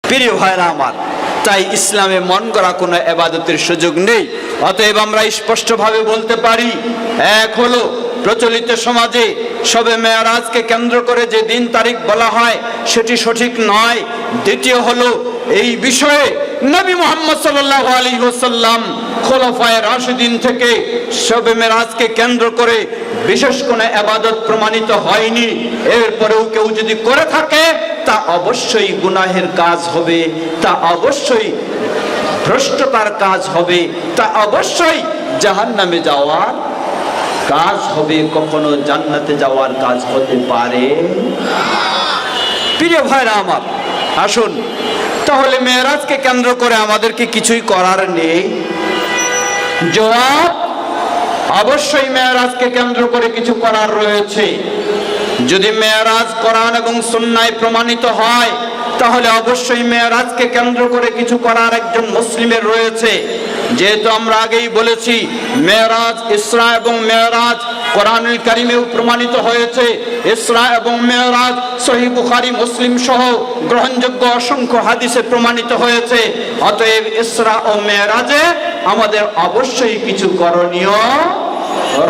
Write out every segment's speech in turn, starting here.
প্রিয় ভাইরা আমার, তাই ইসলামে মন গড়া কোনো ইবাদতের সুযোগ নেই। অতএব আমরা স্পষ্টভাবে বলতে পারি, এক হলো প্রচলিত সমাজে শবে মেরাজকে কেন্দ্র করে যে দিন তারিখ বলা হয় সেটি সঠিক নয়। দ্বিতীয় হলো এই বিষয়ে নবী মুহাম্মদ সাল্লাল্লাহু আলাইহি ওয়াসাল্লাম খোলাফায়ে রাশিদিন থেকে শবে মেরাজকে কেন্দ্র করে বিশেষ কোনো ইবাদত প্রমাণিত হয়নি। এরপরেও কেউ যদি করে থাকে তা অবশ্যই গুনাহের কাজ হবে, তা অবশ্যই ভ্রষ্টতার কাজ হবে, তা অবশ্যই জাহান্নামে যাওয়ার কাজ হবে, কখনো জান্নাতে যাওয়ার কাজ হতে পারে। প্রিয় ভাইরা আমার, আসুন তাহলে মেরাজকে কেন্দ্র করে আমাদেরকে কিছুই করার নেই। জবাব, অবশ্যই মেরাজকে কেন্দ্র করে কিছু করার রয়েছে। যদি মেরাজ কোরআন এবং সুন্নাহয় প্রমাণিত হয় তাহলে অবশ্যই মেরাজকে কেন্দ্র করে কিছু করার একজন মুসলিমের রয়েছে। যেহেতু আমরা আগেই বলেছি মেরাজ, ইসরা এবং মেরাজ কোরআনুল কারীমেও প্রমাণিত হয়েছে। ইসরা এবং মেরাজ সহিহ বুখারী, মুসলিম সহ গ্রহণযোগ্য অসংখ্য হাদিসে প্রমাণিত হয়েছে। অতএব ইসরা ও মেরাজে আমাদের অবশ্যই কিছু করণীয়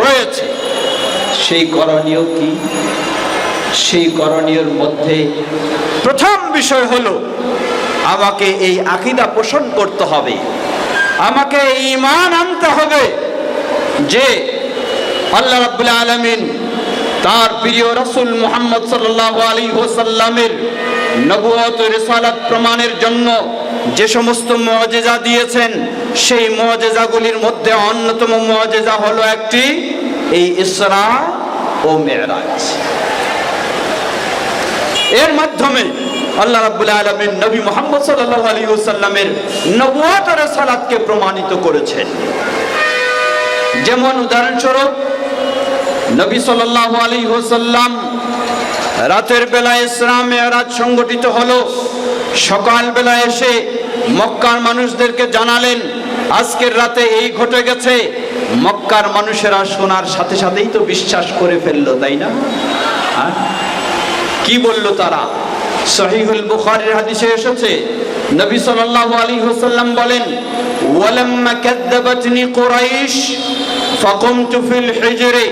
রয়েছে। সেই করণীয় কি? সেই করণীয়র মধ্যে প্রথম বিষয় হলো আমাকে এই আকীদা পোষণ করতে হবে, আমাকে ঈমান আনতে হবে যে আল্লাহ রাব্বুল আলামিন তার প্রিয় রাসূল মুহাম্মদ সাল্লাল্লাহু আলাইহি ওয়াসাল্লামের নবুয়ত ও রিসালাত প্রমাণের জন্য যে সমস্ত মুআজিজা দিয়েছেন সেই মুআজিজাগুলির মধ্যে অন্যতম মুআজিজা হলো একটি এই ইসরা ও মেরাজ। এর মাধ্যমে আল্লাহ রাব্বুল আলামিন নবী মুহাম্মদ সাল্লাল্লাহু আলাইহি ওয়াসাল্লামের নবুয়ত ও রিসালাতকে প্রমাণিত করেছেন। যেমন উদাহরণস্বরূপ নবী সাল্লাল্লাহু আলাইহি ওয়াসাল্লাম রাতের বেলায় ইসরা মেরাজ সংগঠিত হলো। সকাল বেলা এসে মক্কার মানুষদেরকে জানালেন আজকের রাতে এই ঘটে গেছে। মক্কার মানুষেরা শোনার সাথে সাথেই তো বিশ্বাস করে ফেললো, তাই না? কি বলল তারা? সহিহুল বুখারীর হাদিসে এসেছে নবী সাল্লাল্লাহু আলাইহি ওয়াসাল্লাম বলেন, ওয়ালাম্মা কাযাবাতনি কুরাইশ ফাকুমতু ফিল হিজরি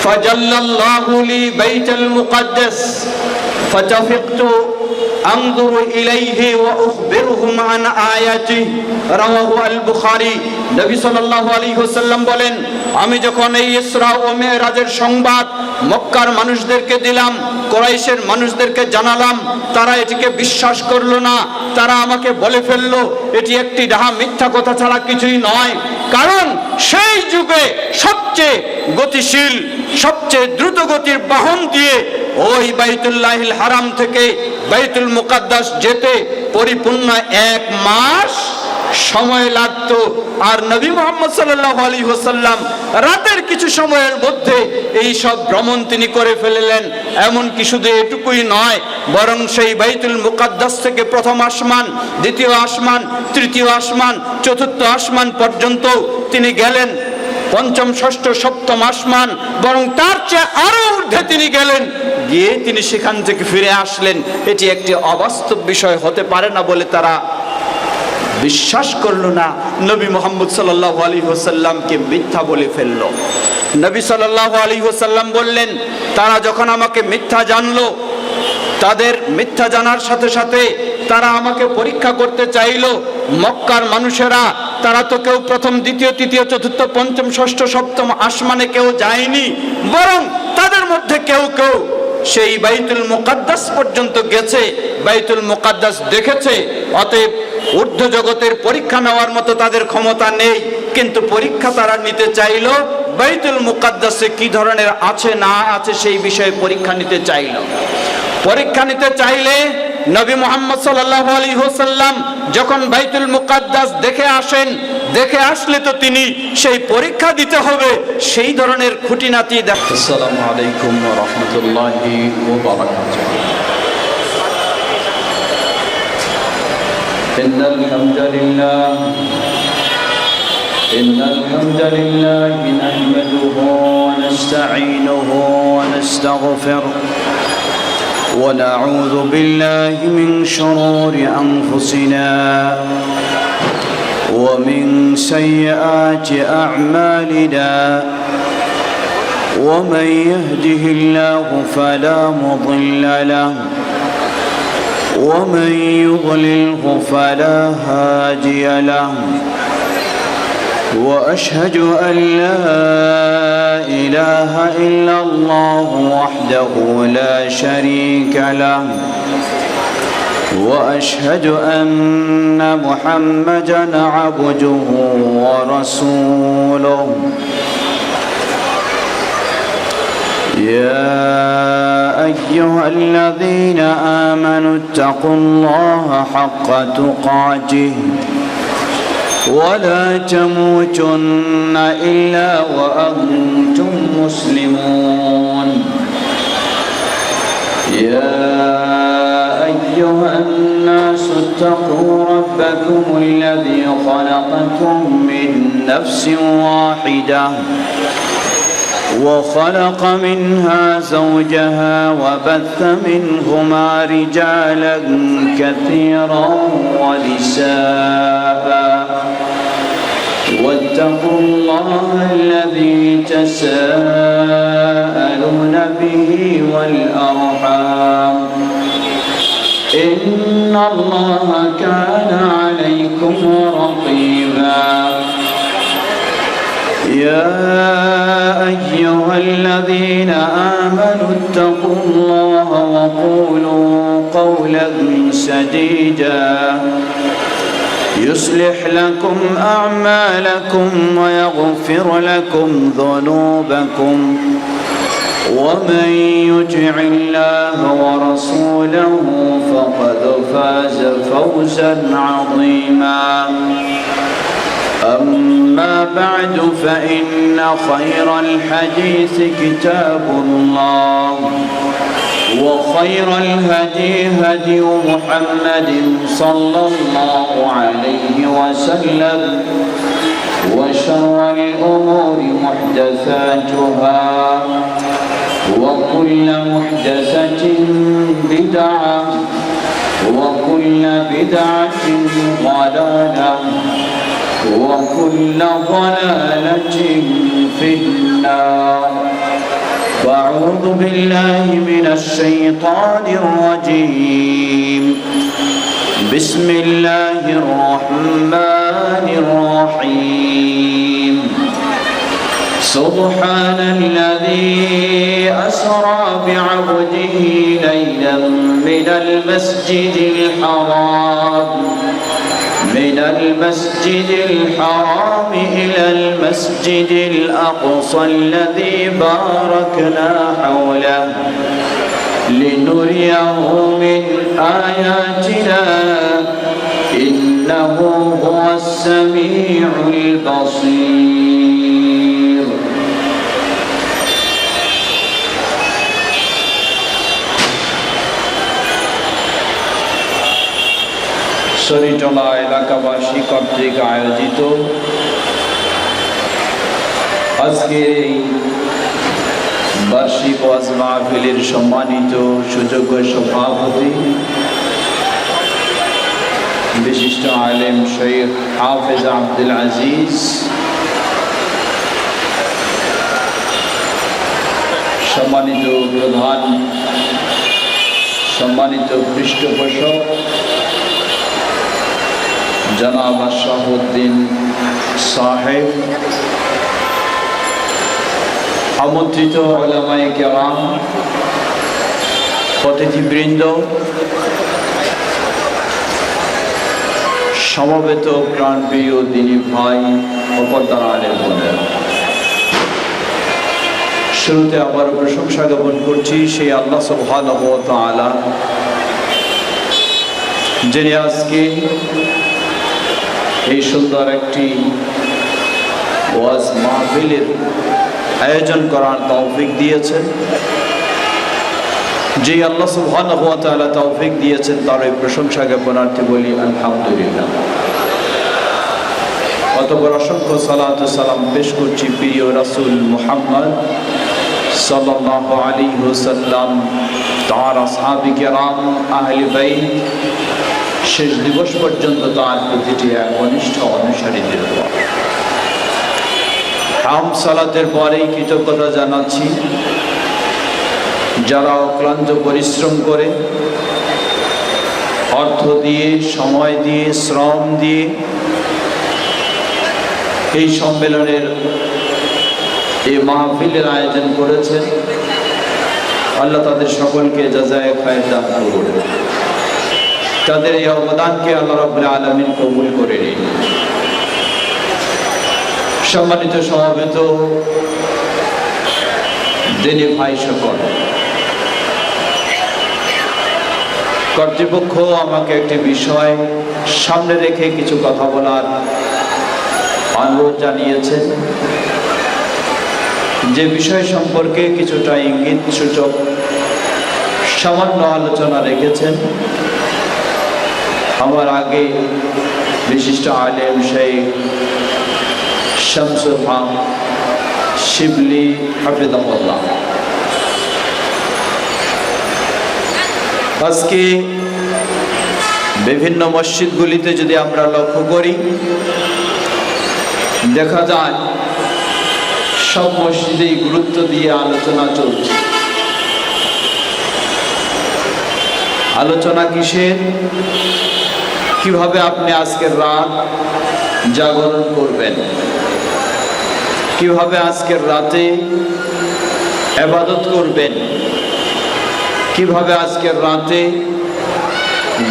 ফাজাল্লাল্লাহু লি বাইতুল মুকদ্দাস ফাতাফিকতু আনজুরু ইলাইহি ওয়া উখবিরুহুম আন আয়াতিহি। রাওয়াহু আল বুখারী। নবী সাল্লাল্লাহু আলাইহি ওয়াসাল্লাম বলেন, আমি যখন এই ইসরা ও মেরাজের সংবাদ মক্কার মানুষদেরকে দিলাম, কুরাইশের মানুষদেরকে জানালাম, তারা এটিকে বিশ্বাস করলো না। তারা আমাকে বলে ফেললো এটি একটি ডাহা মিথ্যা কথা ছাড়া কিছুই নয়। কারণ সেই যুগে সবচেয়ে গতিশীল, সবচেয়ে দ্রুত গতির বাহন দিয়ে ওই বাইতুল্লাহিল হারাম থেকে বাইতুল মুকদ্দাস যেতে পরিপূর্ণ 1 মাস সময় লাগতো। আর নবী মুহাম্মদ সাল্লাল্লাহু আলাইহি ওয়াসাল্লাম রাতের কিছু সময়ের মধ্যে এই সব ভ্রমণ তিনি করে ফেললেন। এমন কি শুধু এটুকুই নয়, বরং সেই বাইতুল মুকদ্দাস থেকে প্রথম আসমান, দ্বিতীয় আসমান, তৃতীয় আসমান, চতুর্থ আসমান পর্যন্ত তিনি গেলেন। পঞ্চম, ষষ্ঠ, সপ্তম আসমান, বরং তার চেয়ে আরো ঊর্ধ্বে তিনি গেলেন, গিয়ে তিনি সেখান থেকে ফিরে আসলেন। এটি একটি অবাস্তব বিষয় হতে পারে না বলে তারা বিশ্বাস করলো না। নবী মুহাম্মদ সাল্লাল্লাহু আলাইহি ওয়াসাল্লামকে মিথ্যা বলে ফেললো। নবী সাল্লাল্লাহু আলাইহি ওয়াসাল্লাম বললেন, তারা যখন আমাকে মিথ্যা জানলো, তাদের মিথ্যা জানার সাথে সাথে তারা আমাকে পরীক্ষা করতে চাইলো। মক্কার মানুষেরা তারা তো কেউ প্রথম, দ্বিতীয়, তৃতীয়, চতুর্থ, পঞ্চম, ষষ্ঠ, সপ্তম আসমানে কেউ যায়নি, বরং তাদের মধ্যে কেউ কেউ সেই বাইতুল মুকদ্দাস পর্যন্ত গেছে, বাইতুল মুকদ্দাস দেখেছে। অতএব ঊর্ধ্ব জগতের পরীক্ষা নেওয়ার মতো তাদের ক্ষমতা নেই, কিন্তু পরীক্ষা তারা নিতে চাইল বাইতুল মুকদ্দাসে কি ধরনের আছে না আছে সেই বিষয়ে পরীক্ষা নিতে চাইল। পরীক্ষা নিতে চাইলে নবী মুহাম্মদ সাল্লাল্লাহু আলাইহি ওয়াসাল্লাম যখন বাইতুল মুকদ্দাস দেখে আসেন, দেখে আসলে তো তিনি সেই পরীক্ষা দিতে হবে, সেই ধরনের খুঁটিনাটি। আসসালামু আলাইকুম ওয়া রাহমাতুল্লাহি ওয়া বারাকাতুহু। ইন্নাল হামদুলিল্লাহ নাহমাদুহু ওয়া নাস্তাঈনুহু ওয়া নাস্তাগফিরুহ ونعوذ بالله من شرور أنفسنا ومن سيئات أعمالنا ومن يهده الله فلا مضل له ومن يضلله فلا هادي له وأشهد أن لا إله إلا الله وحده لا شريك له وأشهد أن محمدًا عبده ورسوله يا أيها الذين آمنوا اتقوا الله حق تقاته ولا تموتن إلا وأنتم مسلمون يا أيها الناس اتقوا ربكم الذي خلقكم من نفس واحدة وخلق منها زوجها وبث منهما رجالا كثيرا ونساء واتقوا الله الذي تساءلون به والأرحام إن الله كان عليكم رقيبا يا أيها الذين آمنوا اتقوا الله وقولوا قولا سديدا يصلح لكم أعمالكم ويغفر لكم ذنوبكم ومن يطع الله ورسوله فقد فاز فوزا عظيما أما بعد فإن خير الحديث كتاب الله وخير الهدي هدي محمد صلى الله عليه وسلم وشر الأمور محدثاتها وكل محدثة بدعة وكل بدعة ضلالة وكل ضلالة في النار فأعوذ بالله من الشيطان الرجيم بسم الله الرحمن الرحيم سبحان الذي أسرى بعبده ليلا من المسجد الحرام إلى المسجد الأقصى الذي باركنا حوله لنريه من آياتنا إنه هو السميع البصير শরীটলা এলাকাবাসী কর্তৃক আয়োজিত আজকের এই বার্ষিক ওয়াজ মাহফিলের সম্মানিত সুযোগ্য সভাপতি বিশিষ্ট আলেম শেখ হাফেজ আব্দুল আজিজ, সম্মানিত প্রধান, সম্মানিত পৃষ্ঠপোষক জনাব আশরাফউদ্দিন সাহেব, আমন্ত্রিত উলামায়ে কেরাম, অতিথিবৃন্দ, সমবেত প্রাণপ্রিয় দিনী ভাই ও পর্দার আলেম বোনেরা, শুরুতে আবার প্রশংসা জ্ঞাপন করছি সেই আল্লাহ সুবহানাহু ওয়া তাআলা, যিনি আজকে এই সুন্দর একটি ওয়াজ মাহফিলের আয়োজন করার তৌফিক দিয়েছেন। যে আল্লাহ সুবহানাহু ওয়া তাআলা তৌফিক দিয়েছেন তার এই প্রশংসা জ্ঞাপনার্থে বলি আলহামদুলিল্লাহ। অতঃপর অসংখ্য সালাত ও সালাম পেশ করছি প্রিয় রাসূল মুহাম্মদ সাল্লাল্লাহু আলাইহি ওয়াসাল্লাম তার আসহাবে কেরাম, আহলে বাইত, শেষ দিবস পর্যন্ত তার প্রতিটি একনিষ্ঠ অনুসারীদের উপর। সালাতের পরেই কৃতজ্ঞতা জানাচ্ছি যারা অক্লান্ত পরিশ্রম করে, অর্থ দিয়ে, সময় দিয়ে, শ্রম দিয়ে এই সম্মেলনের, এই মাহফিলের আয়োজন করেছেন। আল্লাহ তাদের সকলকে জাযায়ে খায়র দান করুন। তাদের এই অবদানকে আল্লাহ রাব্বুল আলামিন কবুল করে নিন। সম্মানিত সমবেত দিনী ভাই সকল, কর্তৃপক্ষ আমাকে একটি বিষয় সামনে রেখে কিছু কথা বলার অনুরোধ জানিয়েছেন, যে বিষয় সম্পর্কে কিছুটা ইঙ্গিত সূচক সামান্য আলোচনা রেখেছেন। আমার আগে বিশিষ্ট আলেম শেখ শামসুল হক শিবলি হাফিজাহুল্লাহ আজকে বিভিন্ন মসজিদগুলিতে যদি আমরা লক্ষ্য করি, দেখা যায় সব মসজিদেই গুরুত্ব দিয়ে আলোচনা চলছে। আলোচনা কিসের? কিভাবে আপনি আজকের রাত জাগরণ করবেন, কিভাবে আজকের রাতে ইবাদত করবেন, কিভাবে আজকের রাতে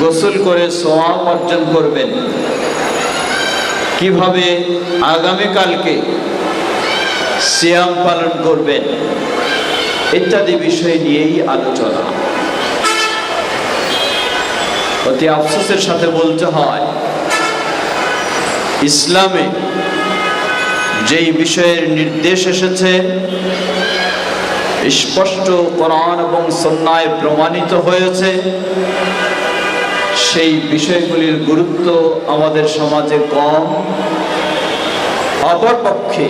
গোসল করে সওয়াব অর্জন করবেন, কিভাবে আগামীকালকে সিয়াম পালন করবেন, ইত্যাদি বিষয় নিয়েই আলোচনা। অতি আফসোসের সাথে বলতে হয়, ইসলামে যেই বিষয়ের নির্দেশ এসেছে, স্পষ্ট কোরআন এবং সুন্নাহয় প্রমাণিত হয়েছে, সেই বিষয়গুলির গুরুত্ব আমাদের সমাজে কম। অপরপক্ষে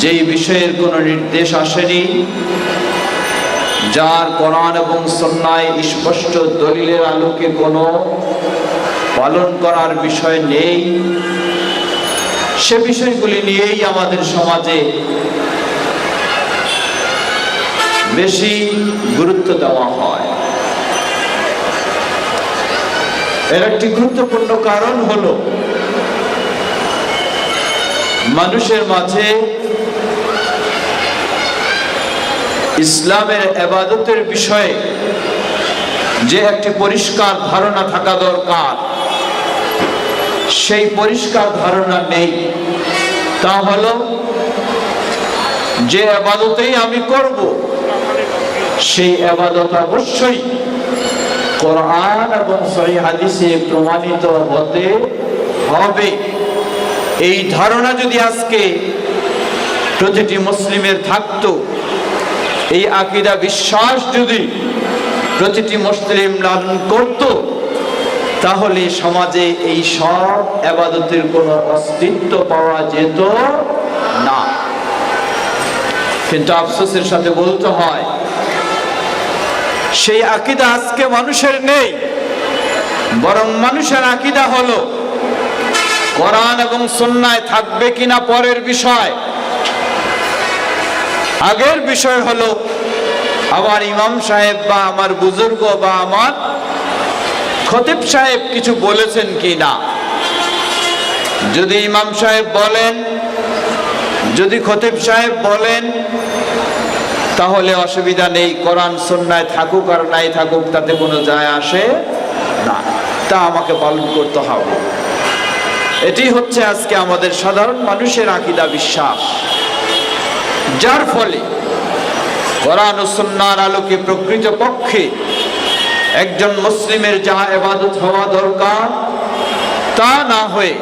যেই বিষয়ের কোনো নির্দেশ আসেনি, যার কোরআন এবং সুন্নাহয় স্পষ্ট দলিলের আলোকে কোনো পালন করার বিষয় নেই, সে বিষয়গুলি নিয়েই আমাদের সমাজে বেশি গুরুত্ব দেওয়া হয়। এর একটি গুরুত্বপূর্ণ কারণ হলো, মানুষের মাঝে ইসলামের ইবাদতের বিষয়ে যে একটি পরিষ্কার ধারণা থাকা দরকার, সেই পরিষ্কার ধারণা নেই। তা হলো, যে ইবাদতেই আমি করব, সেই ইবাদত অবশ্যই কোরআন এবং সহিহ হাদিসে প্রমাণিত হতে হবে। এই ধারণা যদি আজকে প্রতিটি মুসলিমের থাকতো, এই আকীদা বিশ্বাস যদি প্রতিটি মুসলিম লালন করত, তাহলে সমাজে এই সব ইবাদতের কোনো অস্তিত্ব পাওয়া যেত না। কিন্তু আফসোসের সাথে বলতে হয়, সেই আকীদা আজকে মানুষের নেই। বরং মানুষের আকীদা হলো কোরআন এবং সুন্নাহয় থাকবে কিনা পরের বিষয়। আগের বিষয় হলো আমার ইমাম সাহেব বা আমার বুজুর্গ বা আমার খতিব সাহেব কিছু বলেছেন কিনা। যদি ইমাম সাহেব বলেন, যদি খতিব সাহেব বলেন, তাহলে অসুবিধা নেই। কোরআন সুন্নাহয় থাকুক আর নাই থাকুক, তাতে কোনো যায় আসে না, তা আমাকে পালন করতে হবে। এটি হচ্ছে আজকে আমাদের সাধারণ মানুষের আকীদা বিশ্বাস, যার ফলে কোরআন ও সুন্নাহর আলোকে প্রকৃতপক্ষে একজন মুসলিমের যা ইবাদত হওয়া দরকার, তা না হয়ে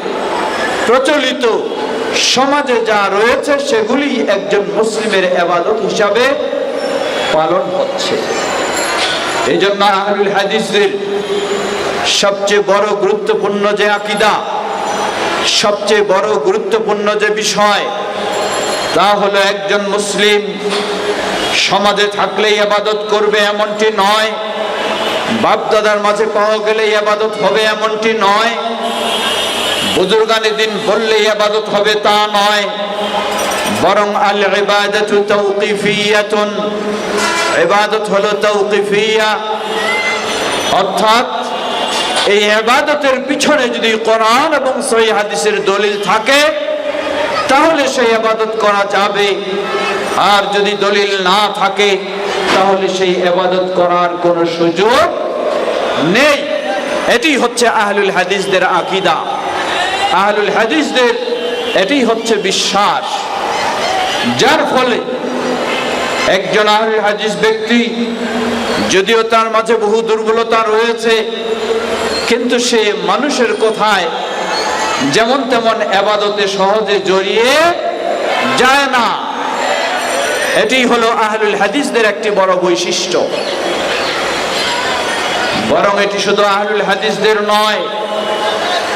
প্রচলিত সমাজে যা রয়েছে সেগুলি একজন মুসলিমের ইবাদত হিসাবে পালন হচ্ছে। এই জন্য আহলুল হাদিসের সবচেয়ে বড় গুরুত্বপূর্ণ যে আকীদা, সবচেয়ে বড় গুরুত্বপূর্ণ যে বিষয়, তা হলো একজন মুসলিম সমাজে থাকলেই ইবাদত করবে এমনটি নয়, বাপ দাদার মাঝে পাওয়া গেলেই ইবাদত হবে এমনটি নয়, বুজুর্গানে দিন বললেই ইবাদত হবে তা নয়, বরং আল ইবাদাতু তাওকিফিয়াতুন, ইবাদত হলো তাওকিফিয়া, অর্থাৎ এই ইবাদতের পিছনে যদি কোরআন এবং সহিহ হাদিসের দলিল থাকে তাহলে সেই ইবাদত করা যাবে, আর যদি দলিল না থাকে তাহলে সেই ইবাদত করার কোনো সুযোগ নেই। এটি হচ্ছে আহলুল হাদিসদের আকীদা, আহলুল হাদিসদের এটি হচ্ছে বিশ্বাস। যার ফলে একজন আহলুল হাদিস ব্যক্তি যদিও তার মাঝে বহু দুর্বলতা রয়েছে, কিন্তু সে মানুষের কথায় যেমন তেমন ইবাদতে সহজে জড়িয়ে যায় না। এটি হলো আহলুল হাদিসদের একটি বড় বৈশিষ্ট্য। বরং এটি শুধু আহলুল হাদিসদের নয়,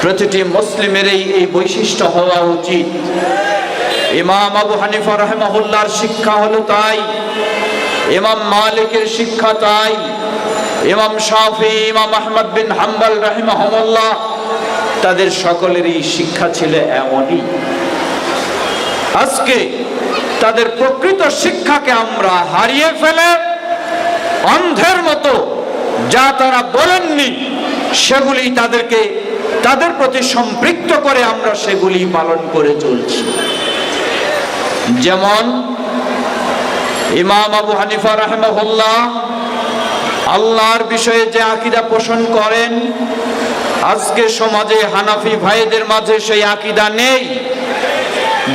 প্রতিটি মুসলিমেরই এই বৈশিষ্ট্য হওয়া উচিত। ইমাম আবু হানিফা রাহিমাহুল্লাহর শিক্ষা হলো তাই, ইমাম মালিকের শিক্ষা তাই, ইমাম শাফি, ইমাম আহমদ বিন হাম্বল রাহিমাহুল্লাহ তাদের সকলেরই শিক্ষা ছিল এমনই। আজকে তাদের প্রকৃত শিক্ষাকে আমরা হারিয়ে ফেলে অন্ধের মতো যা তারা বলেননি সেগুলি তাদের প্রতি সম্পৃক্ত করে আমরা সেগুলি পালন করে চলছি। যেমন ইমাম আবু হানিফা রাহিমাহুল্লাহ আল্লাহর বিষয়ে যে আকীদা পোষণ করেন, আজকে সমাজে হানাফি ভাইদের মাঝে সেই আকীদা নেই,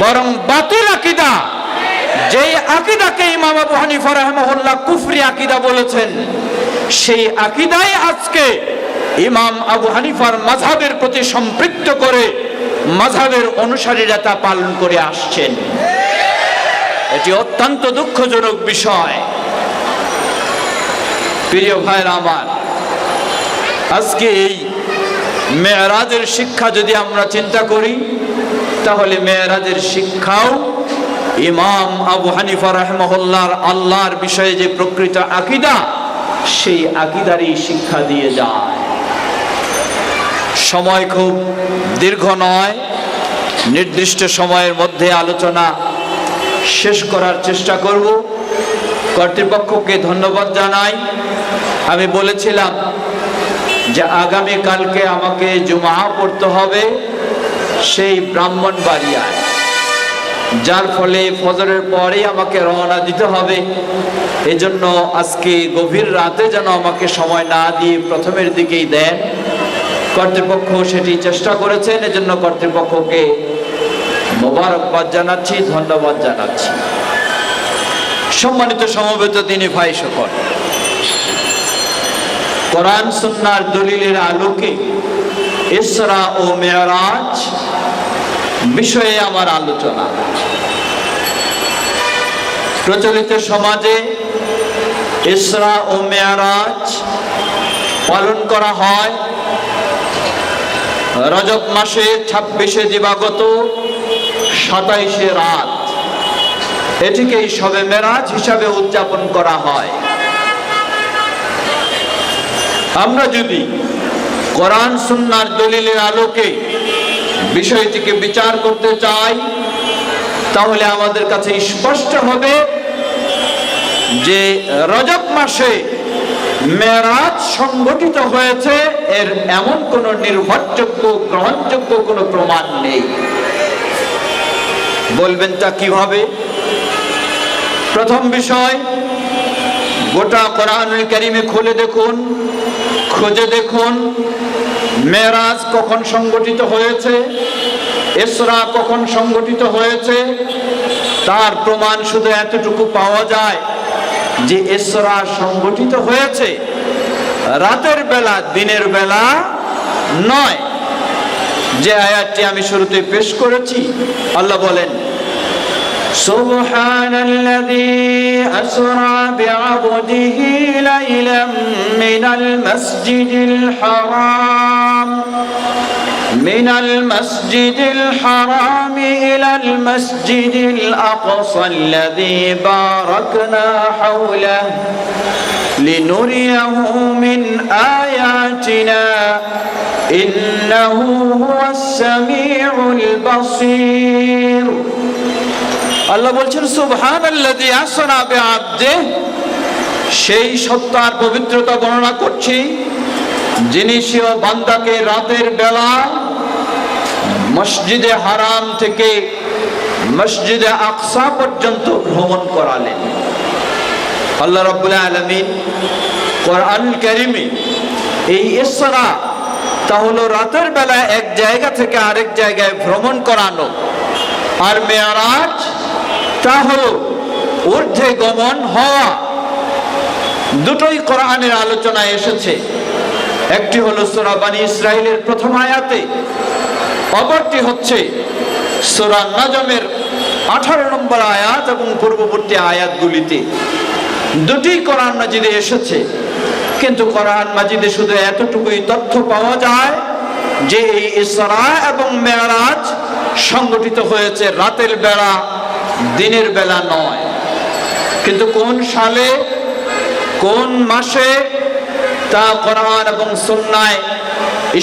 বরং বাতিল আকীদা, যেই আকীদাকে ইমাম আবু হানিফা রাহিমাহুল্লাহ কুফরি আকীদা বলেছেন, সেই আকীদাই আজকে ইমাম আবু হানিফার মাযহাবের প্রতি সম্পৃক্ত করে মাযহাবের অনুসারীরা তা পালন করে আসছেন। এটি অত্যন্ত দুঃখজনক বিষয়। প্রিয় ভাইরা আমার, আজকে এই মেরাজের শিক্ষা যদি আমরা চিন্তা করি তাহলে মেরাজের শিক্ষাও ইমাম আবু হানিফা রাহিমাহুল্লাহর আল্লাহর বিষয়ে যে প্রকৃত আকীদা সেই আকীদারই শিক্ষা দিয়ে যায়। সময় খুব দীর্ঘ নয়, নির্দিষ্ট সময়ের মধ্যে আলোচনা শেষ করার চেষ্টা করব। কর্তৃপক্ষকে ধন্যবাদ জানাই। আমি বলেছিলাম যে আগামী কালকে আমাকে জুমা পড়তে হবে সেই ব্রাহ্মণবাড়িয়ায়, যার ফলে ফজরের পরেই আমাকে রওনা দিতে হবে। এজন্য আজকে গভীর রাতে যেন আমাকে সময় না দিয়ে প্রথমের দিকেই দেন। কর্তৃপক্ষ সেটি চেষ্টা করেছেন, এজন্য কর্তৃপক্ষকে মোবারকবাদ জানাচ্ছি, ধন্যবাদ জানাচ্ছি। সম্মানিত সমবেত দিনী ভাই সকল, কোরআন সুন্নাহর দলিলের আলোকে ইসরা ও মেরাজ বিষয়ে আমার আলোচনা। প্রচলিত সমাজে ইসরা ও মেরাজ পালন করা হয় রজব মাসে 26শে দিবাগত 27শে রাত, এটিকেই শবে মেরাজ হিসাবে উদযাপন করা হয়। আমরা যদি কোরআন সুন্নাহর দলিলের আলোকে বিষয়টিকে বিচার করতে চাই তাহলে আমাদের কাছে স্পষ্ট হবে যে রজব মাসে মেরাজ সংগঠিত হয়েছে এর এমন কোন নির্ভরযোগ্য গ্রহণযোগ্য কোনো প্রমাণ নেই। বলবেন তা কিভাবে? প্রথম বিষয়, গোটা কোরআনুল কারীমে খুলে দেখুন, খুঁজে দেখুন মেরাজ কখন সংগঠিত হয়েছে, ইসরা কখন সংগঠিত হয়েছে। তার প্রমাণ শুধু এতটুকু পাওয়া যায় যে ইসরা সংগঠিত হয়েছে রাতের বেলা, দিনের বেলা নয়। যে আয়াতটি আমি শুরুতে পেশ করেছি, আল্লাহ বলেন সুবহানাল্লাযী আসরা বিআবদিহি লাইলাম মিনাল মাসজিদিল হারাম মিনাল মাসজিদিল হারামি ইলাল মাসজিদিল আকসাল্লাযী বারাকনা হাওলাহু লিনুরিয়াহু মিন আয়াতিনা ইন্নাহু হুয়াস সামিউল বাসীর। আল্লাহ বলছেন সুবহানাল্লাযী আসরা বিআবদিহি, সেই সত্তার পবিত্রতা বর্ণনা করছি যিনি স্বীয় বান্দাকে রাতের বেলা মসজিদে হারাম থেকে মসজিদে আকসা পর্যন্ত ভ্রমণ করালেন। আল্লাহ রাব্বুল আলামিন কোরআনুল কারীমে এই ইসরা তা হলো রাতের বেলা এক জায়গা থেকে আরেক জায়গায় ভ্রমণ করানো, আর মেরাজ তা হলো ঊর্ধ্বে গমন হওয়া। দুটোই কোরআনের আলোচনায় এসেছে। একটি হলো সূরা বনী ইসরাঈলের প্রথম আয়াতে, অপরটি হচ্ছে সূরা নজমের 18 নম্বর আয়াত এবং পূর্ববর্তী আয়াতগুলিতে। দুটি কোরআন মাজিদে এসেছে, কিন্তু কোরআন মাজিদে শুধু এতটুকুই তথ্য পাওয়া যায় যে এই ইসরা এবং মেরাজ সংগঠিত হয়েছে রাতের বেলা, দিনের বেলা নয়। কিন্তু কোন সালে কোন মাসে তা কোরআন এবং সুন্নায়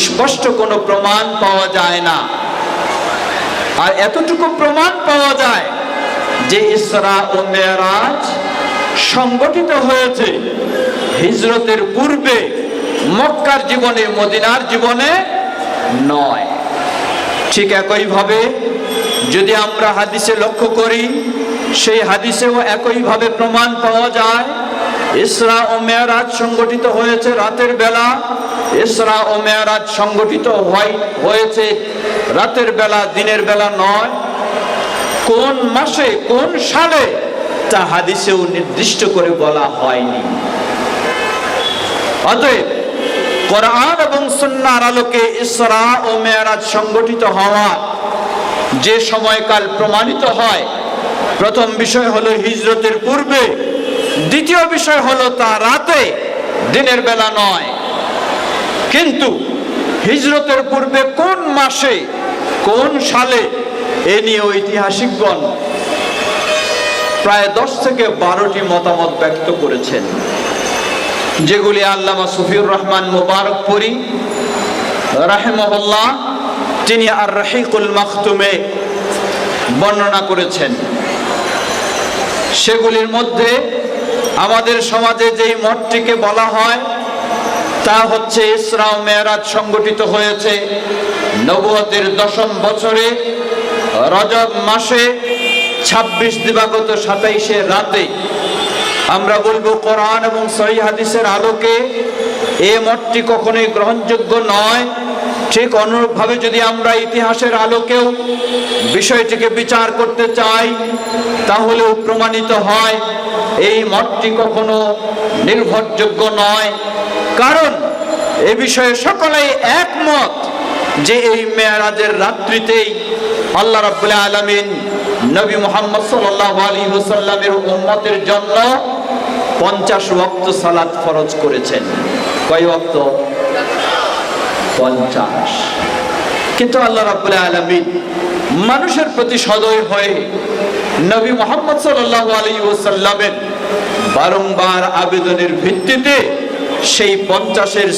স্পষ্ট কোনো প্রমাণ পাওয়া যায় না। আর এতটুকু প্রমাণ পাওয়া যায় যে ইসরা ও মেরাজ সংগঠিত হয়েছে হিজরতের পূর্বে, মক্কার জীবনে, মদিনার জীবনে নয়। ঠিক একইভাবে যদি আমরা হাদিসে লক্ষ্য করি, সেই হাদিসেও একইভাবে প্রমাণ পাওয়া যায় ইসরা ও মেরাজ সংগঠিত হয়েছে রাতের বেলা, ইসরা ও মেরাজ সংগঠিত হয়েছে রাতের বেলা, দিনের বেলা নয়। কোন মাসে কোন সালে তা হাদিসেও নির্দিষ্ট করে বলা হয়নি। অতএব কোরআন এবং সুন্নাহর আলোকে ইসরা ও মেরাজ সংগঠিত হওয়া যে সময়কাল প্রমাণিত হয়, প্রথম বিষয় হলো হিজরতের পূর্বে, দ্বিতীয় বিষয় হলো তা রাতে, দিনের বেলা নয়। কিন্তু হিজরতের পূর্বে কোন মাসে কোন সালে এ নিয়ে ঐতিহাসিকগণ প্রায় 10 থেকে 12টি মতামত ব্যক্ত করেছেন, যেগুলি আল্লামা সুফিউর রহমান মুবারকপুরী রাহিমাহুল্লাহ তিনি আর রাহিকুল মাখতুমে বর্ণনা করেছেন। সেগুলির মধ্যে আমাদের সমাজে যেই মতটিকে বলা হয় তা হচ্ছে ইসরা ও মেরাজ সংগঠিত হয়েছে নবুয়তের 10ম বছরে রজব মাসে 26 দিবাগত 27 রাতে। আমরা বলবো কোরআন এবং সহিহ হাদিসের আলোকে এ মতটি কখনোই গ্রহণযোগ্য নয়। ঠিক অনুরূপভাবে যদি আমরা ইতিহাসের আলোকেও বিষয়টিকে বিচার করতে চাই, তাহলেও প্রমাণিত হয় এই মতটি কখনো নির্ভরযোগ্য নয়। কারণ এ বিষয়ে সকলেই একমত যে এই মেরাজের রাত্রিতেই আল্লাহ রাব্বুল আলামিন নবী মুহাম্মদ সাল্লাল্লাহু আলাইহি ওয়াসাল্লামের উম্মতের জন্য 50 ওয়াক্ত সালাত ফরজ করেছেন। কয় ওয়াক্ত? 50। কিন্তু আল্লাহ রাব্বুল আলামিন মানুষের প্রতি সদয় হয়ে নবী মুহাম্মদ সাল্লাল্লাহু আলাইহি ওয়াসাল্লামের বারংবার আবেদনের ভিত্তিতে সেই 50-এর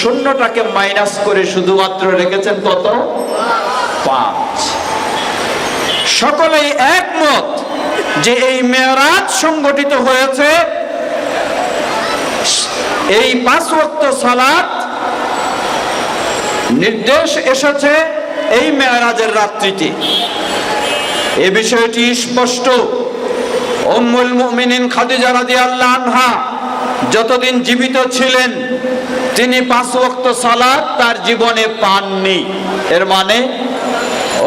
শূন্যটাকে মাইনাস করে শুধুমাত্র রেখেছেন কত? 5। সকলেই একমত যে এই মেরাজ সংগঠিত হয়েছে, এই 5 ওয়াক্ত সালাত নির্দেশ এসেছে এই মেরাজের রাত্রিতে। এই বিষয়টি স্পষ্ট। উম্মুল মুমিনিন খাদিজা রাদিয়াল্লাহু আনহা যতদিন জীবিত ছিলেন তিনি 5 ওয়াক্ত সালাত তার জীবনে পাননি। এর মানে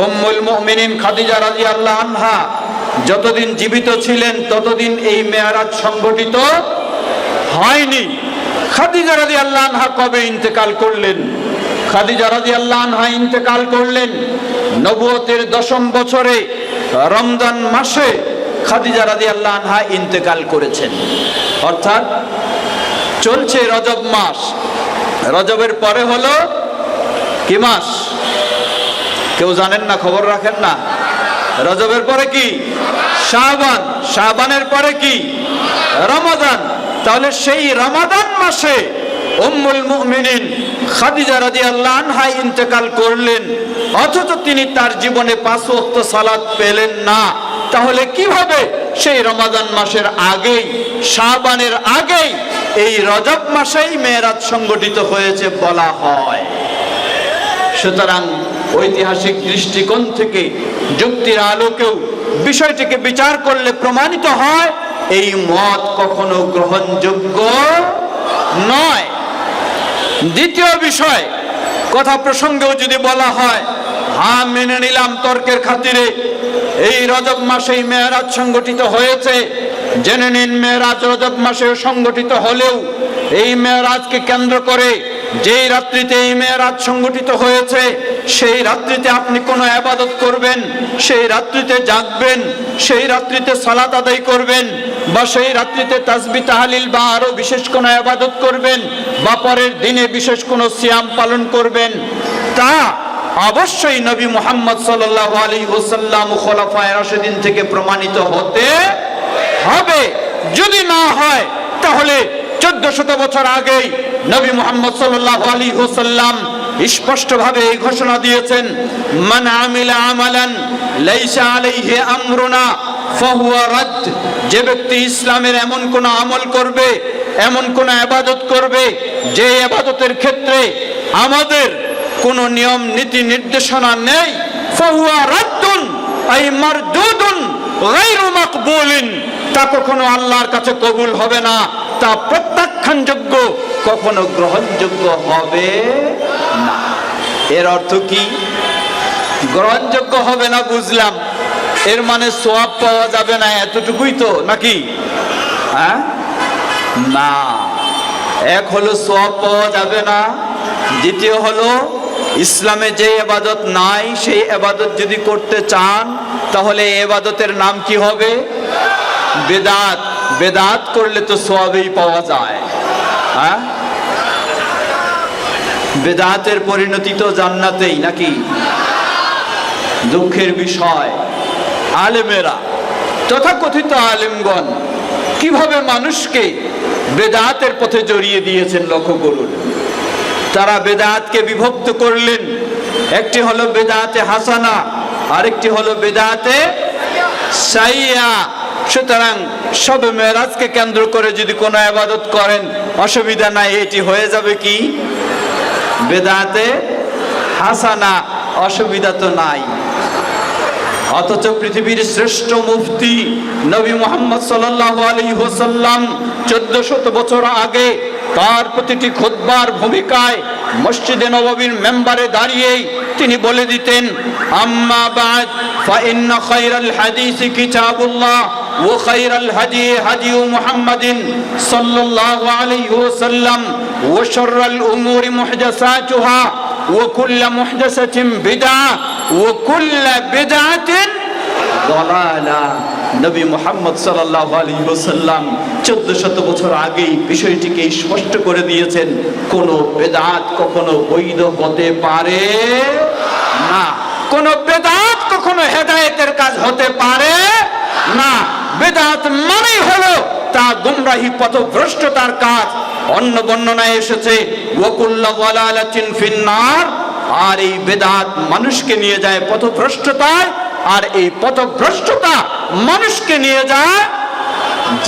উম্মুল মুমিনিন খাদিজা রাদিয়াল্লাহু আনহা যতদিন জীবিত ছিলেন ততদিন এই মেরাজ সংগঠিত হয়নি। খাদিজা রাদিয়াল্লাহু আনহা কবে ইন্তেকাল করলেন? খাদিজা রাদিয়াল্লাহু আনহা ইন্তেকাল করলেন নবুয়তের 10ম বছরে রমজান মাসে। খাদিজা রাদিয়াল্লাহু আনহা ইন্তেকাল করেছেন, অর্থাৎ চলছে রজব মাস। রজবের পরে হলো কি মাস? কেউ জানেন না, খবর রাখেন না? রজবের পরে কি শাবান, শাবানের পরে কি রমাদান। তাহলে সেই রমাদান মাসে উম্মুল মুমিনিন খাদিজা রাদিয়াল্লাহু আনহা ইন্তেকাল করলেন, অথচ তিনি তার জীবনে 5 ওয়াক্ত সালাত পেলেন না। তাহলে কিভাবে সেই রমাদান মাসের আগেই, শাবানের আগেই এই রজব মাসেই মেরাজ সংগঠিত হয়েছে বলা হয়? সুতরাং ঐতিহাসিক দৃষ্টিকোণ থেকে যুক্তির আলোকেও বিষয়টিকে বিচার করলে প্রমাণিত হয় এই মত কখনো গ্রহণযোগ্য নয়। দ্বিতীয় বিষয়, কথা প্রসঙ্গেও যদি বলা হয়, হ্যাঁ মেনে নিলাম তর্কের খাতিরে এই রজব মাসেই মেরাজ সংগঠিত হয়েছে, জেনে নিন মেরাজ রজব মাসে সংগঠিত হলেও এই মেরাজকে কেন্দ্র করে যেই রাত্রিতে এই মেরাজ সংগঠিত হয়েছে সেই রাত্রিতে আপনি কোনো ইবাদত করবেন, সেই রাত্রিতে জাগবেন, সেই রাত্রিতে সালাত আদায় করবেন, বা সেই রাত্রিতে তাসবিহ তাহলিল বা আরো বিশেষ কোনো ইবাদত করবেন, বা পরের দিনে বিশেষ কোনো সিয়াম পালন করবেন, তা অবশ্যই নবী মুহাম্মদ সাল্লাল্লাহু আলাইহি ওয়াসাল্লাম খোলাফায়ে রাশিদিন থেকে প্রমাণিত হতে হবে। যদি না হয় তাহলে 1400 বছর আগেই নবী মুহাম্মদ সাল্লাল্লাহু আলাইহি ওয়াসাল্লাম স্পষ্টভাবে এই ঘোষণা দিয়েছেন, মান আমিলা আমালান লাইসা আলাইহি আমরুনা ফাহুয়া রাদ। যে ব্যক্তি ইসলামের এমন কোন আমল করবে, এমন কোন ইবাদত করবে যে ইবাদতের ক্ষেত্রে আমাদের কোন নিয়ম নীতি নির্দেশনা নেই, ফাহুয়া রাদ্দুন আই মারদুদুন গায়রু মাকবুলিন, তা কখনো আল্লাহর কাছে কবুল হবে না, তা প্রত্যাখ্যানযোগ্য, কখনো গ্রহণযোগ্য হবে না। এর অর্থ কি? গ্রহণযোগ্য হবে না বুঝলাম, এর মানে সওয়াব পাওয়া যাবে না এতটুকুই তো নাকি? হ্যাঁ না, এক হলো সওয়াব পাওয়া যাবে না, দ্বিতীয় হলো ইসলামে যে ইবাদত নাই সেই ইবাদত যদি করতে চান তাহলে ইবাদতের নাম কি হবে? বেদাত। বেদাত করলে তো সওয়াবই পাওয়া যায়। হ্যাঁ, বেদাতের পরিণতি তো জান্নাতেই নাকি? দুঃখের বিষয়, আলেমেরা, তথাকথিত আলেমগণ কিভাবে মানুষকে বেদাতের পথে জড়িয়ে দিয়েছেন লক্ষ্য করুন। তারা বেদাতকে বিভক্ত করলেন, একটি হলো বেদাতে হাসানা, আরেকটি হলো বেদাতে সাইয়্যা। সুতরাং শবে মেরাজকে কেন্দ্র করে যদি কোনো ইবাদত করেন অসুবিধা নাই, এটি হয়ে যাবে কি? বেদাতে হাসানা, অসুবিধা তো নাই। অথচ পৃথিবীর শ্রেষ্ঠ মুফতি নবী মুহাম্মদ সাল্লাল্লাহু আলাইহি ওয়াসাল্লাম 1400 বছর আগে তার প্রতিটি খুতবার ভূমিকায় মসজিদে নববীর মেম্বারে দাঁড়িয়েই তিনি বলে দিতেন, আম্মা বা'দ ফা ইন্না খায়রাল হাদিসি কিতাবুল্লাহ ওয়া খায়রাল হাদি হাদি মুহাম্মাদিন সাল্লাল্লাহু আলাইহি ওয়াসাল্লাম ওয়া শাররাল উমুরি মুহদাসাতুহা ওয়া কুল্লু মুহদাসাতিন বিদআহ ওয়া কুল্লু বিদআতিন দালালাহ। নবী মুহাম্মদ সাল্লাল্লাহু আলাইহি ওয়াসাল্লাম 1400 বছর আগেই বিষয়টিকে স্পষ্ট করে দিয়েছেন, কোন বেদাত কখনো বৈধ হতে পারে না, কোন বেদাত কখনো হেদায়েতের কাজ হতে পারে না। বেদাত মানেই হলো তা গুমরাহি পথভ্রষ্টতার কাজ। অন্য বর্ণনায় এসেছে ওয়া কুল্লু দালালাতিন ফিন্নার, আর এই বেদাত মানুষকে নিয়ে যায় পথভ্রষ্টতায়, আর এই পথভ্রষ্টতা মানুষকে নিয়ে যায়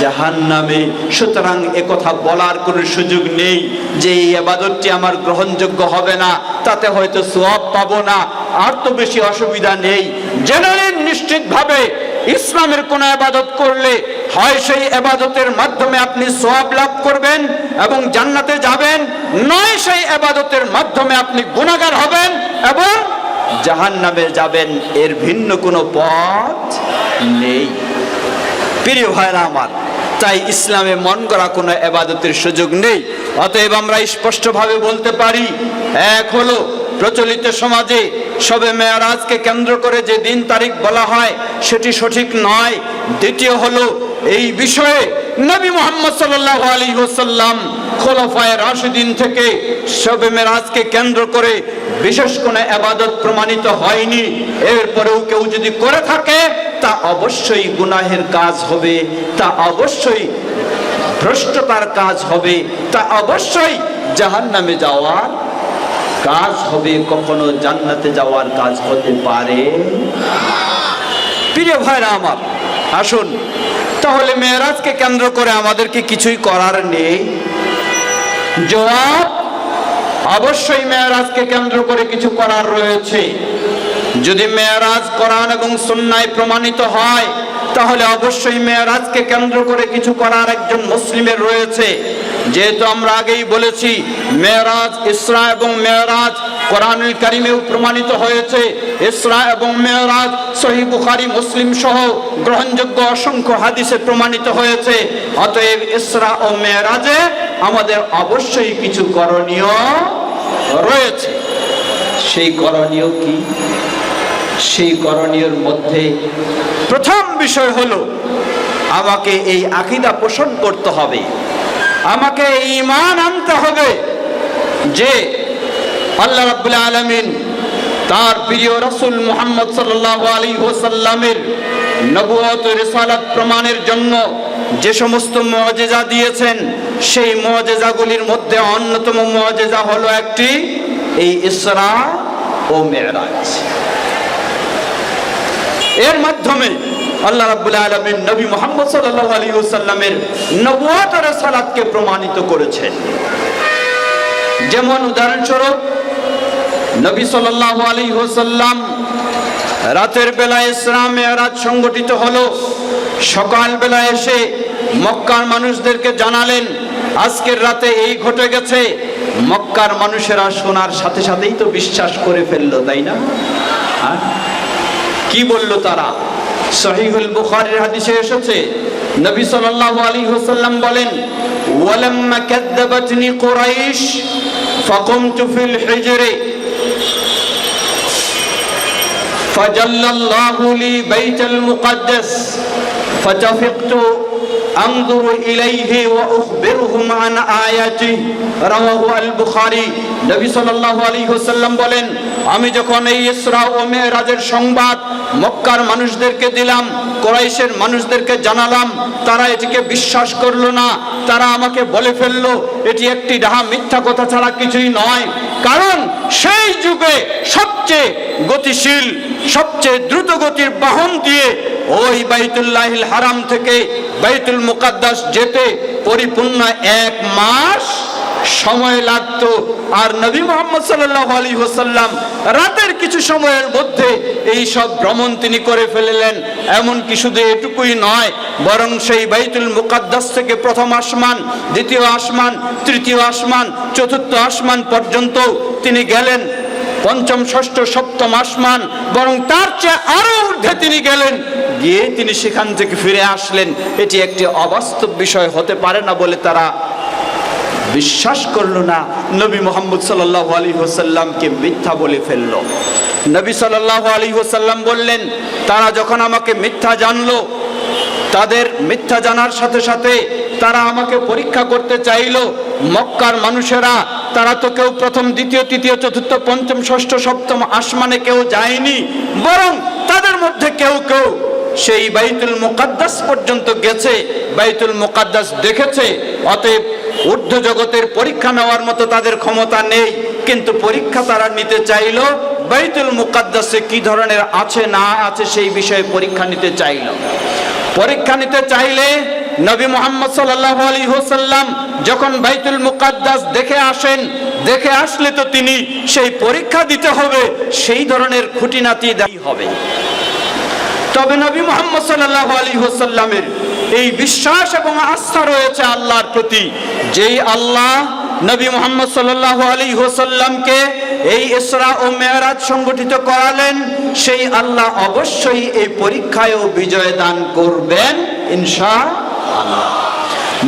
জাহান্নামে। সুতরাং একথা বলার কোনো সুযোগ নেই যে এই ইবাদতটি আমার গ্রহণযোগ্য হবে না, তাতে হয়তো সওয়াব পাবো না, আর তো বেশি অসুবিধা নেই। জেনে নিশ্চিতভাবে ইসলামের কোন ইবাদত করলে হয় সেই ইবাদতের মাধ্যমে আপনি সওয়াব লাভ করবেন এবং জান্নাতে যাবেন, নয় সেই ইবাদতের মাধ্যমে আপনি গুনাহগার হবেন এবং জাহান্নামে যাবেন। এর ভিন্ন কোনো পথ নেই। প্রিয় ভাইরা আমার, তাই ইসলামে মন করা কোনো ইবাদতের সুযোগ নেই। অতএব আমরা স্পষ্টভাবে বলতে পারি, এক হলো প্রচলিত সমাজে শবে মেরাজকে কেন্দ্র করে যে দিন তারিখ বলা হয় সেটি সঠিক নয়। দ্বিতীয় হলো এই বিষয়ে নবী মুহাম্মদ সাল্লাল্লাহু আলাইহি ওয়াসাল্লাম খোলাফায়ে রাশিদিন থেকে শবে মেরাজকে কেন্দ্র করে বিশেষ কোনো ইবাদত প্রমাণিত হয়নি। এরপরেও কেউ যদি করে থাকে তা অবশ্যই গুনাহের কাজ হবে, তা অবশ্যই ভ্রষ্টতার কাজ হবে, তা অবশ্যই জাহান্নামে যাওয়ার কাজ হবে, কখনো জান্নাতে যাওয়ার কাজ হতে পারে। প্রিয় ভাইরা আমার, আসুন তাহলে মেরাজকে কেন্দ্র করে আমাদের কি কিছুই করার নেই? জবাব, অবশ্যই মেরাজকে কেন্দ্র করে কিছু করার রয়েছে। যদি মেরাজ কোরআন এবং সুন্নায় প্রমাণিত হয় তাহলে অবশ্যই মেরাজকে কেন্দ্র করে কিছু করার একজন মুসলিমের রয়েছে। যেহেতু আমরা আগেই বলেছি মেরাজ, ইসরা এবং মেরাজ কোরআনুল কারীমেও প্রমাণিত হয়েছে। ইসরা এবং মেরাজ সহিহ বুখারী, মুসলিম সহ গ্রহণযোগ্য অসংখ্য হাদিসে প্রমাণিত হয়েছে। অতএব ইসরা ও মেরাজে আমাদের অবশ্যই কিছু করণীয় রয়েছে। সেই করণীয় কি? সেই করণীয়র মধ্যে প্রথম বিষয় হলো আমাকে এই আকীদা পোষণ করতে হবে, আমাকে ঈমান আনতে হবে যে আল্লাহ রাব্বুল আলামিন তার প্রিয় রাসূল মুহাম্মদ সাল্লাল্লাহু আলাইহি ওয়াসাল্লামের নবুয়ত ও রিসালাত প্রমাণের জন্য যে সমস্ত মুআজিজা দিয়েছেন সেই মুআজিজাগুলির মধ্যে অন্যতম মুআজিজা হলো একটি এই ইসরা ও মেরাজ। এর মাধ্যমে আল্লাহ রাব্বুল আলামিন নবী মুহাম্মদ সাল্লাল্লাহু আলাইহি ওয়াসাল্লামের নবুয়ত ও রিসালাতকে প্রমাণিত করেছেন। যেমন উদাহরণস্বরূপ নবী সাল্লাল্লাহু আলাইহি ওয়াসাল্লাম রাতের বেলা ইসরা মেরাজ সংগঠিত হলো। সকাল বেলা এসে মক্কার মানুষদেরকে জানালেন আজকের রাতে এই ঘটে গেছে। মক্কার মানুষেরা শোনার সাথে সাথেই তো বিশ্বাস করে ফেললো, তাই না? কি বলল তারা? সহিহুল বুখারীর হাদিসে এসেছে নবী সাল্লাল্লাহু আলাইহি ওয়াসাল্লাম বলেন, ওয়ালাম্মা কাযাবাতনি কুরাইশ ফাকুমতু ফিল হিজরি ফাজাল্লাল্লাহু লি বাইতুল মুকদ্দাস ফাতাফিকতু আনজুরু ইলাইহি ওয়া উখবিরুহুম আন আয়াতিহি রাওয়াহু আল বুখারী। নবী সাল্লাল্লাহু আলাইহি ওয়াসাল্লাম বলেন, আমি যখন এই ইসরা ও মেরাজের সংবাদ মক্কার মানুষদেরকে দিলাম, কুরাইশের মানুষদেরকে জানালাম, তারা এটিকে বিশ্বাস করলো না। তারা আমাকে বলে ফেললো এটি একটি ডাহা মিথ্যা কথা ছাড়া কিছুই নয়। কারণ সেই যুগে সবচেয়ে গতিশীল, সবচেয়ে দ্রুত গতির বাহন দিয়ে ওই বাইতুল্লাহিল হারাম থেকে বাইতুল মুকদ্দাস যেতে পরিপূর্ণ 1 মাস সময় লাগতো। আর নবী মুহাম্মদ সাল্লাল্লাহু আলাইহি ওয়াসাল্লাম রাতের কিছু সময়ের মধ্যে এই সব ভ্রমণ তিনি করে ফেললেন। এমনকি শুধু এটুকুই নয়, বরং সেই বাইতুল মুকদ্দাস থেকে প্রথম আসমান, দ্বিতীয় আসমান, তৃতীয় আসমান, চতুর্থ আসমান পর্যন্ত তিনি গেলেন। পঞ্চম, ষষ্ঠ, সপ্তম আসমান, বরং তার চেয়ে আরো ঊর্ধ্বে তিনি গেলেন, গিয়ে তিনি সেখান থেকে ফিরে আসলেন। এটি একটি অবাস্তব বিষয় হতে পারে না বলে তারা বিশ্বাস করলো না। নবী মুহাম্মদ সাল্লাল্লাহু আলাইহি ওয়াসাল্লামকে মিথ্যা বলে ফেললো। নবী সাল্লাল্লাহু আলাইহি ওয়াসাল্লাম বললেন, তারা যখন আমাকে মিথ্যা জানলো, তাদের মিথ্যা জানার সাথে সাথে তারা আমাকে পরীক্ষা করতে চাইলো। মক্কার মানুষেরা তারা তো কেউ প্রথম, দ্বিতীয়, তৃতীয়, চতুর্থ, পঞ্চম, ষষ্ঠ, সপ্তম আসমানে কেউ যায়নি, বরং তাদের মধ্যে কেউ কেউ সেই বাইতুল মুকদ্দাস পর্যন্ত গেছে, বাইতুল মুকদ্দাস দেখেছে। অতএব ঊর্ধ্ব জগতের পরীক্ষা নেওয়ার মতো তাদের ক্ষমতা নেই, কিন্তু পরীক্ষা তারা নিতে চাইলো বাইতুল মুকদ্দাসে কি ধরনের আছে না আছে সেই বিষয়ে পরীক্ষা নিতে চাইলো। পরীক্ষা নিতে চাইলে নবী মুহাম্মদ সাল্লাল্লাহু আলাইহি ওয়াসাল্লাম যখন বাইতুল মুকদ্দাস দেখে আসেন, দেখে আসলে তো তিনি সেই পরীক্ষা দিতে হবে, সেই ধরনের খুঁটিনাটি দায়ী হবে। তবে নবী মুহাম্মদ সাল্লাল্লাহু আলাইহি ওয়াসাল্লামের এই বিশ্বাস এবং আস্থা রয়েছে আল্লাহর প্রতি, যেই আল্লাহ নবী মুহাম্মদ সাল্লাল্লাহু আলাইহি ওয়াসাল্লামকে এই ইসরা ও মেরাজ সংগঠিত করালেন, সেই আল্লাহ অবশ্যই এই পরীক্ষায়ও বিজয় দান করবেন ইনশাআল্লাহ।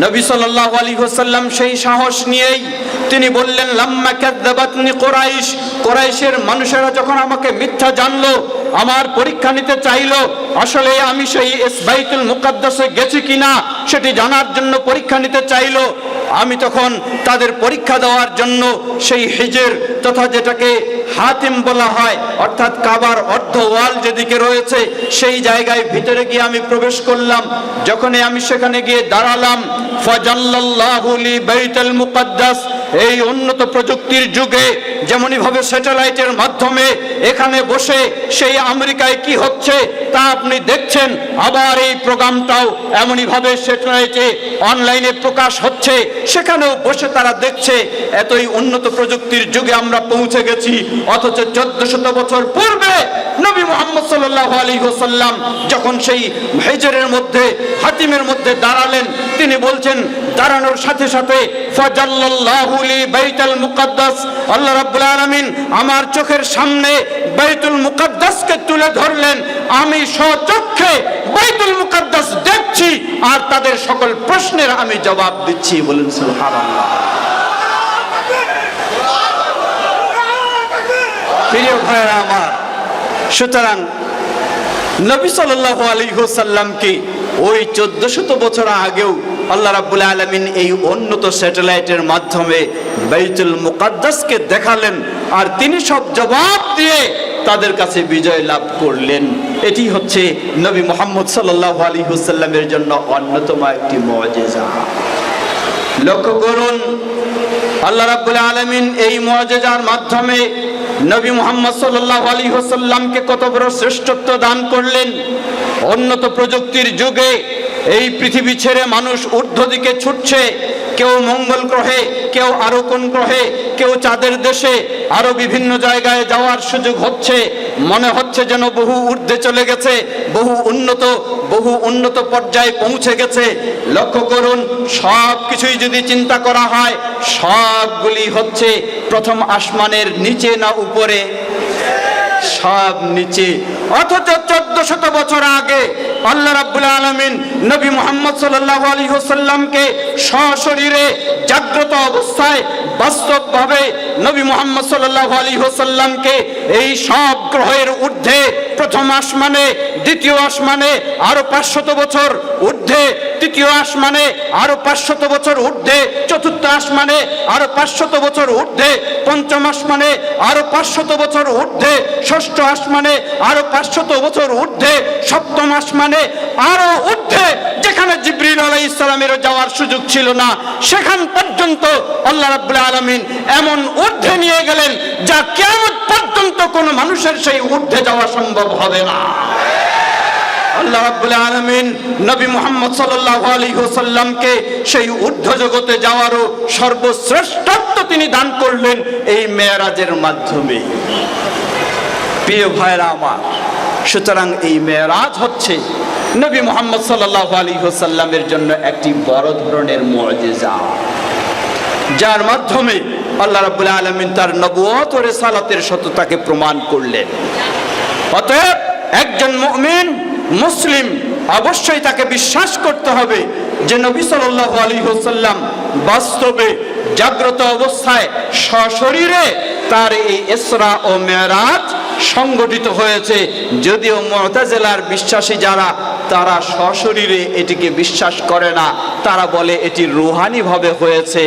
নবী সাল্লাল্লাহু আলাইহি ওয়াসাল্লাম সেই সাহস নিয়েই তিনি বললেন, লাম্মা কাযাবাতনি কুরাইশ, কুরাইশের মানুষেরা যখন আমাকে মিথ্যা জানলো, আমার পরীক্ষা নিতে চাইলো, আসলে আমি সেই বাইতুল মুকাদ্দাসে গেছি কিনা সেটি জানার জন্য পরীক্ষা নিতে চাইলো, আমি তখন তাদের পরীক্ষা দেওয়ার জন্য সেই হিজর তথা যেটাকে হাতিম বলা হয়, অর্থাৎ কাবার অর্ধ ওয়াল যেদিকে রয়েছে সেই জায়গায় ভিতরে গিয়ে আমি প্রবেশ করলাম। যখনই আমি সেখানে গিয়ে দাঁড়ালাম, ফাজাল্লাল্লাহু লি বাইতুল মুকাদ্দাস, এই উন্নত প্রযুক্তির যুগে যেমনই ভাবে স্যাটেলাইটের মাধ্যমে এখানে বসে সেই আমেরিকায় কি হচ্ছে তা আপনি দেখছেন, আবার এই প্রোগ্রামটাও এমনই ভাবে স্যাটেলাইটে অনলাইনে প্রকাশ হচ্ছে, সেখানেও বসে তারা দেখছে। এতই উন্নত প্রযুক্তির যুগে আমরা পৌঁছে গেছি, অথচ 1400 বছর পূর্বে নবী মুহাম্মদ সাল্লাল্লাহু আলাইহি ওয়াসাল্লাম যখন সেই হিজরের মধ্যে হাতিমের মধ্যে দাঁড়ালেন, তিনি বলছেন দাঁড়ানোর সাথে সাথে ফাজাল্লাল্লাহু লি বাইতুল মুকাদ্দাস, আল্লাহ রাব্বুল আলামিন আমার চোখের সামনে বাইতুল মুকাদ্দাসকে তুলে ধরলেন, আমি স্বচক্ষে বাইতুল মুকাদ্দাস দেখছি আর তাদের সকল প্রশ্নের আমি জবাব দিচ্ছি। বলেন সুবহানাল্লাহ। প্রিয় ভাইরা আমার, সুতরাং নবী সাল্লাল্লাহু আলাইহি ওয়াসাল্লামকে ওই 1400 বছর আগেও আল্লাহ রাব্বুল আলামিন এই উন্নত স্যাটেলাইটের মাধ্যমে বাইতুল মুকাদ্দাসকে দেখালেন, আর তিনি সব জবাব দিয়ে তাদের কাছে বিজয় লাভ করলেন। এটি হচ্ছে নবী মুহাম্মদ সাল্লাল্লাহু আলাইহি ওয়াসাল্লামের জন্য অন্যতম একটি মুআজিজা। লক্ষ্য করুন, আল্লাহ রাব্বুল আলামিন এই মুআজিজার মাধ্যমে নবী মুহাম্মদ সাল্লাল্লাহু আলাইহি ওয়াসাল্লামকে কত বড় শ্রেষ্ঠত্ব দান করলেন। উন্নত প্রযুক্তির যুগে এই পৃথিবী ছেড়ে মানুষ ঊর্ধ্ব দিকে ছুটছে, কেউ মঙ্গল গ্রহে, কেউ আরো কোন গ্রহে, কেউ চাঁদের দেশে, আরো বিভিন্ন জায়গায় যাওয়ার সুযোগ হচ্ছে। মনে হচ্ছে যেন বহু ঊর্ধ্বে চলে গেছে, বহু উন্নত পর্যায়ে পৌঁছে গেছে। লক্ষ্য করুন, সব কিছুই যদি চিন্তা করা হয়, সবগুলি হচ্ছে প্রথম আসমানের নিচে না উপরে? সব নিচে। অথচ 1400 বছর আগে আল্লাহ রাব্বুল আলামিন নবী মুহাম্মদ সাল্লাল্লাহু আলাইহি ওয়াসাল্লামকে সশরীরে জাগ্রত অবস্থায় বাস্তবভাবে নবী মুহাম্মদ সাল্লাল্লাহু আলাইহি ওয়াসাল্লামকে এই সব গ্রহের ঊর্ধ্বে প্রথম আসমানে, দ্বিতীয় আসমানে আরো 500 বছর ঊর্ধ্বে, তৃতীয় আসমানে আরো 500 বছর ঊর্ধ্বে, চতুর্থ আসমানে আরো 500 বছর ঊর্ধ্বে, পঞ্চম আসমানে আরো 500 বছর ঊর্ধ্বে, ষষ্ঠ আসমানে আরো 500 বছর ঊর্ধ্বে, সপ্তম আসমানে আরো ঊর্ধ্বে, যেখানে জিবরিল আলাইহিস সালামেরও যাওয়ার সুযোগ ছিল না, সেখান পর্যন্ত আল্লাহ রাব্বুল আলামিন এমন ঊর্ধ্বে নিয়ে গেলেন যা কিয়ামত পর্যন্ত কোনো মানুষের সেই ঊর্ধ্বে যাওয়া সম্ভব হবে না। আল্লাহ রাব্বুল আলামিন নবী মুহাম্মদ সাল্লাল্লাহু আলাইহি ওয়াসাল্লামকে সেই ঊর্ধ্ব জগতে যাওয়ারও সর্বশ্রেষ্ঠত্ব তিনি দান করলেন এই মেরাজের মাধ্যমে। প্রিয় ভাইরা আমার, সুতরাং এই মেরাজ হচ্ছে নবী মুহাম্মদ সাল্লাল্লাহু আলাইহি ওয়াসাল্লামের জন্য একটি বড় ধরনের মুআজিজা, যার মাধ্যমে আল্লাহ রাব্বুল আলামিন তার নবুয়ত ও রিসালাতের সত্যতাকে প্রমাণ করলেন। অতএব একজন মুমিন মুসলিম অবশ্যই তাকে বিশ্বাস করতে হবে যে নবী সাল্লাল্লাহু আলাইহি ওয়াসাল্লাম বাস্তবে জাগ্রত অবস্থায় সশরীরে তার এই ইসরা ও মেরাজ সংগঠিত হয়েছে। যদিও মুতাজিলার বিশ্বাসী যারা, তারা সশরীরে এটিকে বিশ্বাস করে না, তারা বলে এটি রুহানি ভাবে হয়েছে।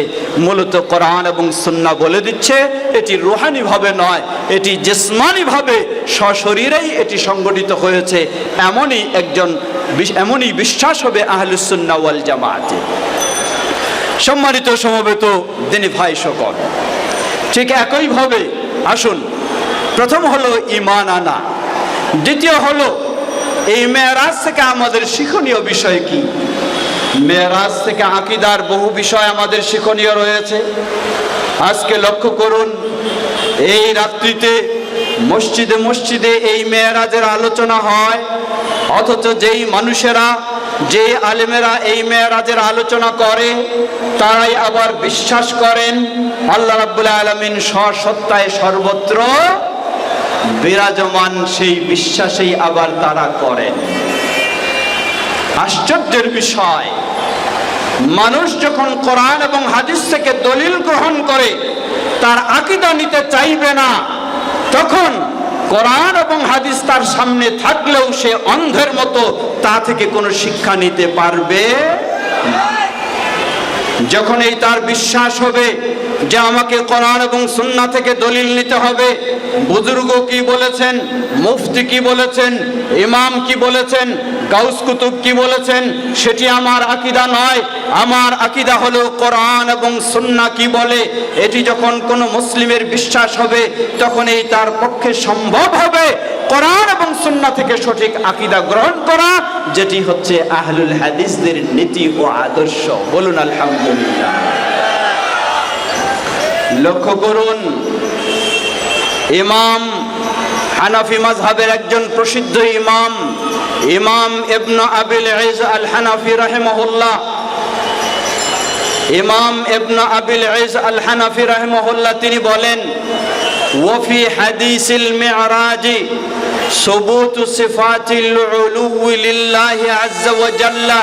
মূলত কোরআন এবং সুন্নাহ বলে দিচ্ছে এটি রুহানি ভাবে নয়, এটি জিসমানি ভাবে সশরীরেই এটি সংগঠিত হয়েছে। এমনই বিশ্বাস হবে আহলুস সুন্নাহ ওয়াল জামাতে। সম্মানিত সমবেত দিনী ভাই সকল, ঠিক একইভাবে আসুন, প্রথম হলো ঈমান আনা, দ্বিতীয় হলো এই মেরাজ থেকে আমাদের শিক্ষণীয় বিষয় কি। মেরাজ থেকে আকীদার বহু বিষয় আমাদের শিক্ষণীয় রয়েছে। আজকে লক্ষ্য করুন, এই রাত্রিতে মসজিদে মসজিদে এই মেরাজের আলোচনা হয়, অথচ যেই মানুষেরা, যে আলেমেরা এই মেরাজের আলোচনা করে, তারাই আবার বিশ্বাস করেন আল্লাহ রাব্বুল আলামিন স্বসত্তায় সর্বত্র বিরাজমান। সেই বিশ্বাসেই আবার তারা করেন। আশ্চর্যের বিষয়, মানুষ যখন কোরআন এবং হাদিস থেকে দলিল গ্রহণ করে তার আকীদা নিতে চাইবে না, তখন কোরআন এবং হাদিস তার সামনে থাকলেও সে অন্ধের মতো তা থেকে কোনো শিক্ষা নিতে পারবে না। যখন এই তার বিশ্বাস হবে যে আমাকে কোরআন এবং সুন্নাহ থেকে দলিল নিতে হবে, বুজুর্গ কি বলেছেন, মুফতি কি বলেছেন, ইমাম কি বলেছেন, গাউস কুতুব কি বলেছেন, সেটি আমার আকীদা নয়। আমার আকীদা হলো কোরআন এবং সুন্নাহ কি বলে। এটি যখন কোনো মুসলিমের বিশ্বাস হবে, তখন এই তার পক্ষে সম্ভব হবে কোরআন এবং সুন্নাহ থেকে সঠিক আকীদা গ্রহণ করা, যেটি হচ্ছে আহলুল হাদিসদের নীতি ও আদর্শ। বলুন আলহামদুলিল্লাহ। লক্ষ্য করুন, ইমাম হানাফি মাযহাবের একজন প্রসিদ্ধ ইমাম, ইমাম ইবনে আবিল ইজ আল হানাফি রাহিমাহুল্লাহ, ইমাম ইবনে আবিল ইজ আল হানাফি রাহিমাহুল্লাহ তিনি বলেন, ওয়াফি হাদিসিল মি'রাজ সুবুতু সিফাতিল উলুয়্যি লিল্লাহি আযজা ওয়া জাল্লা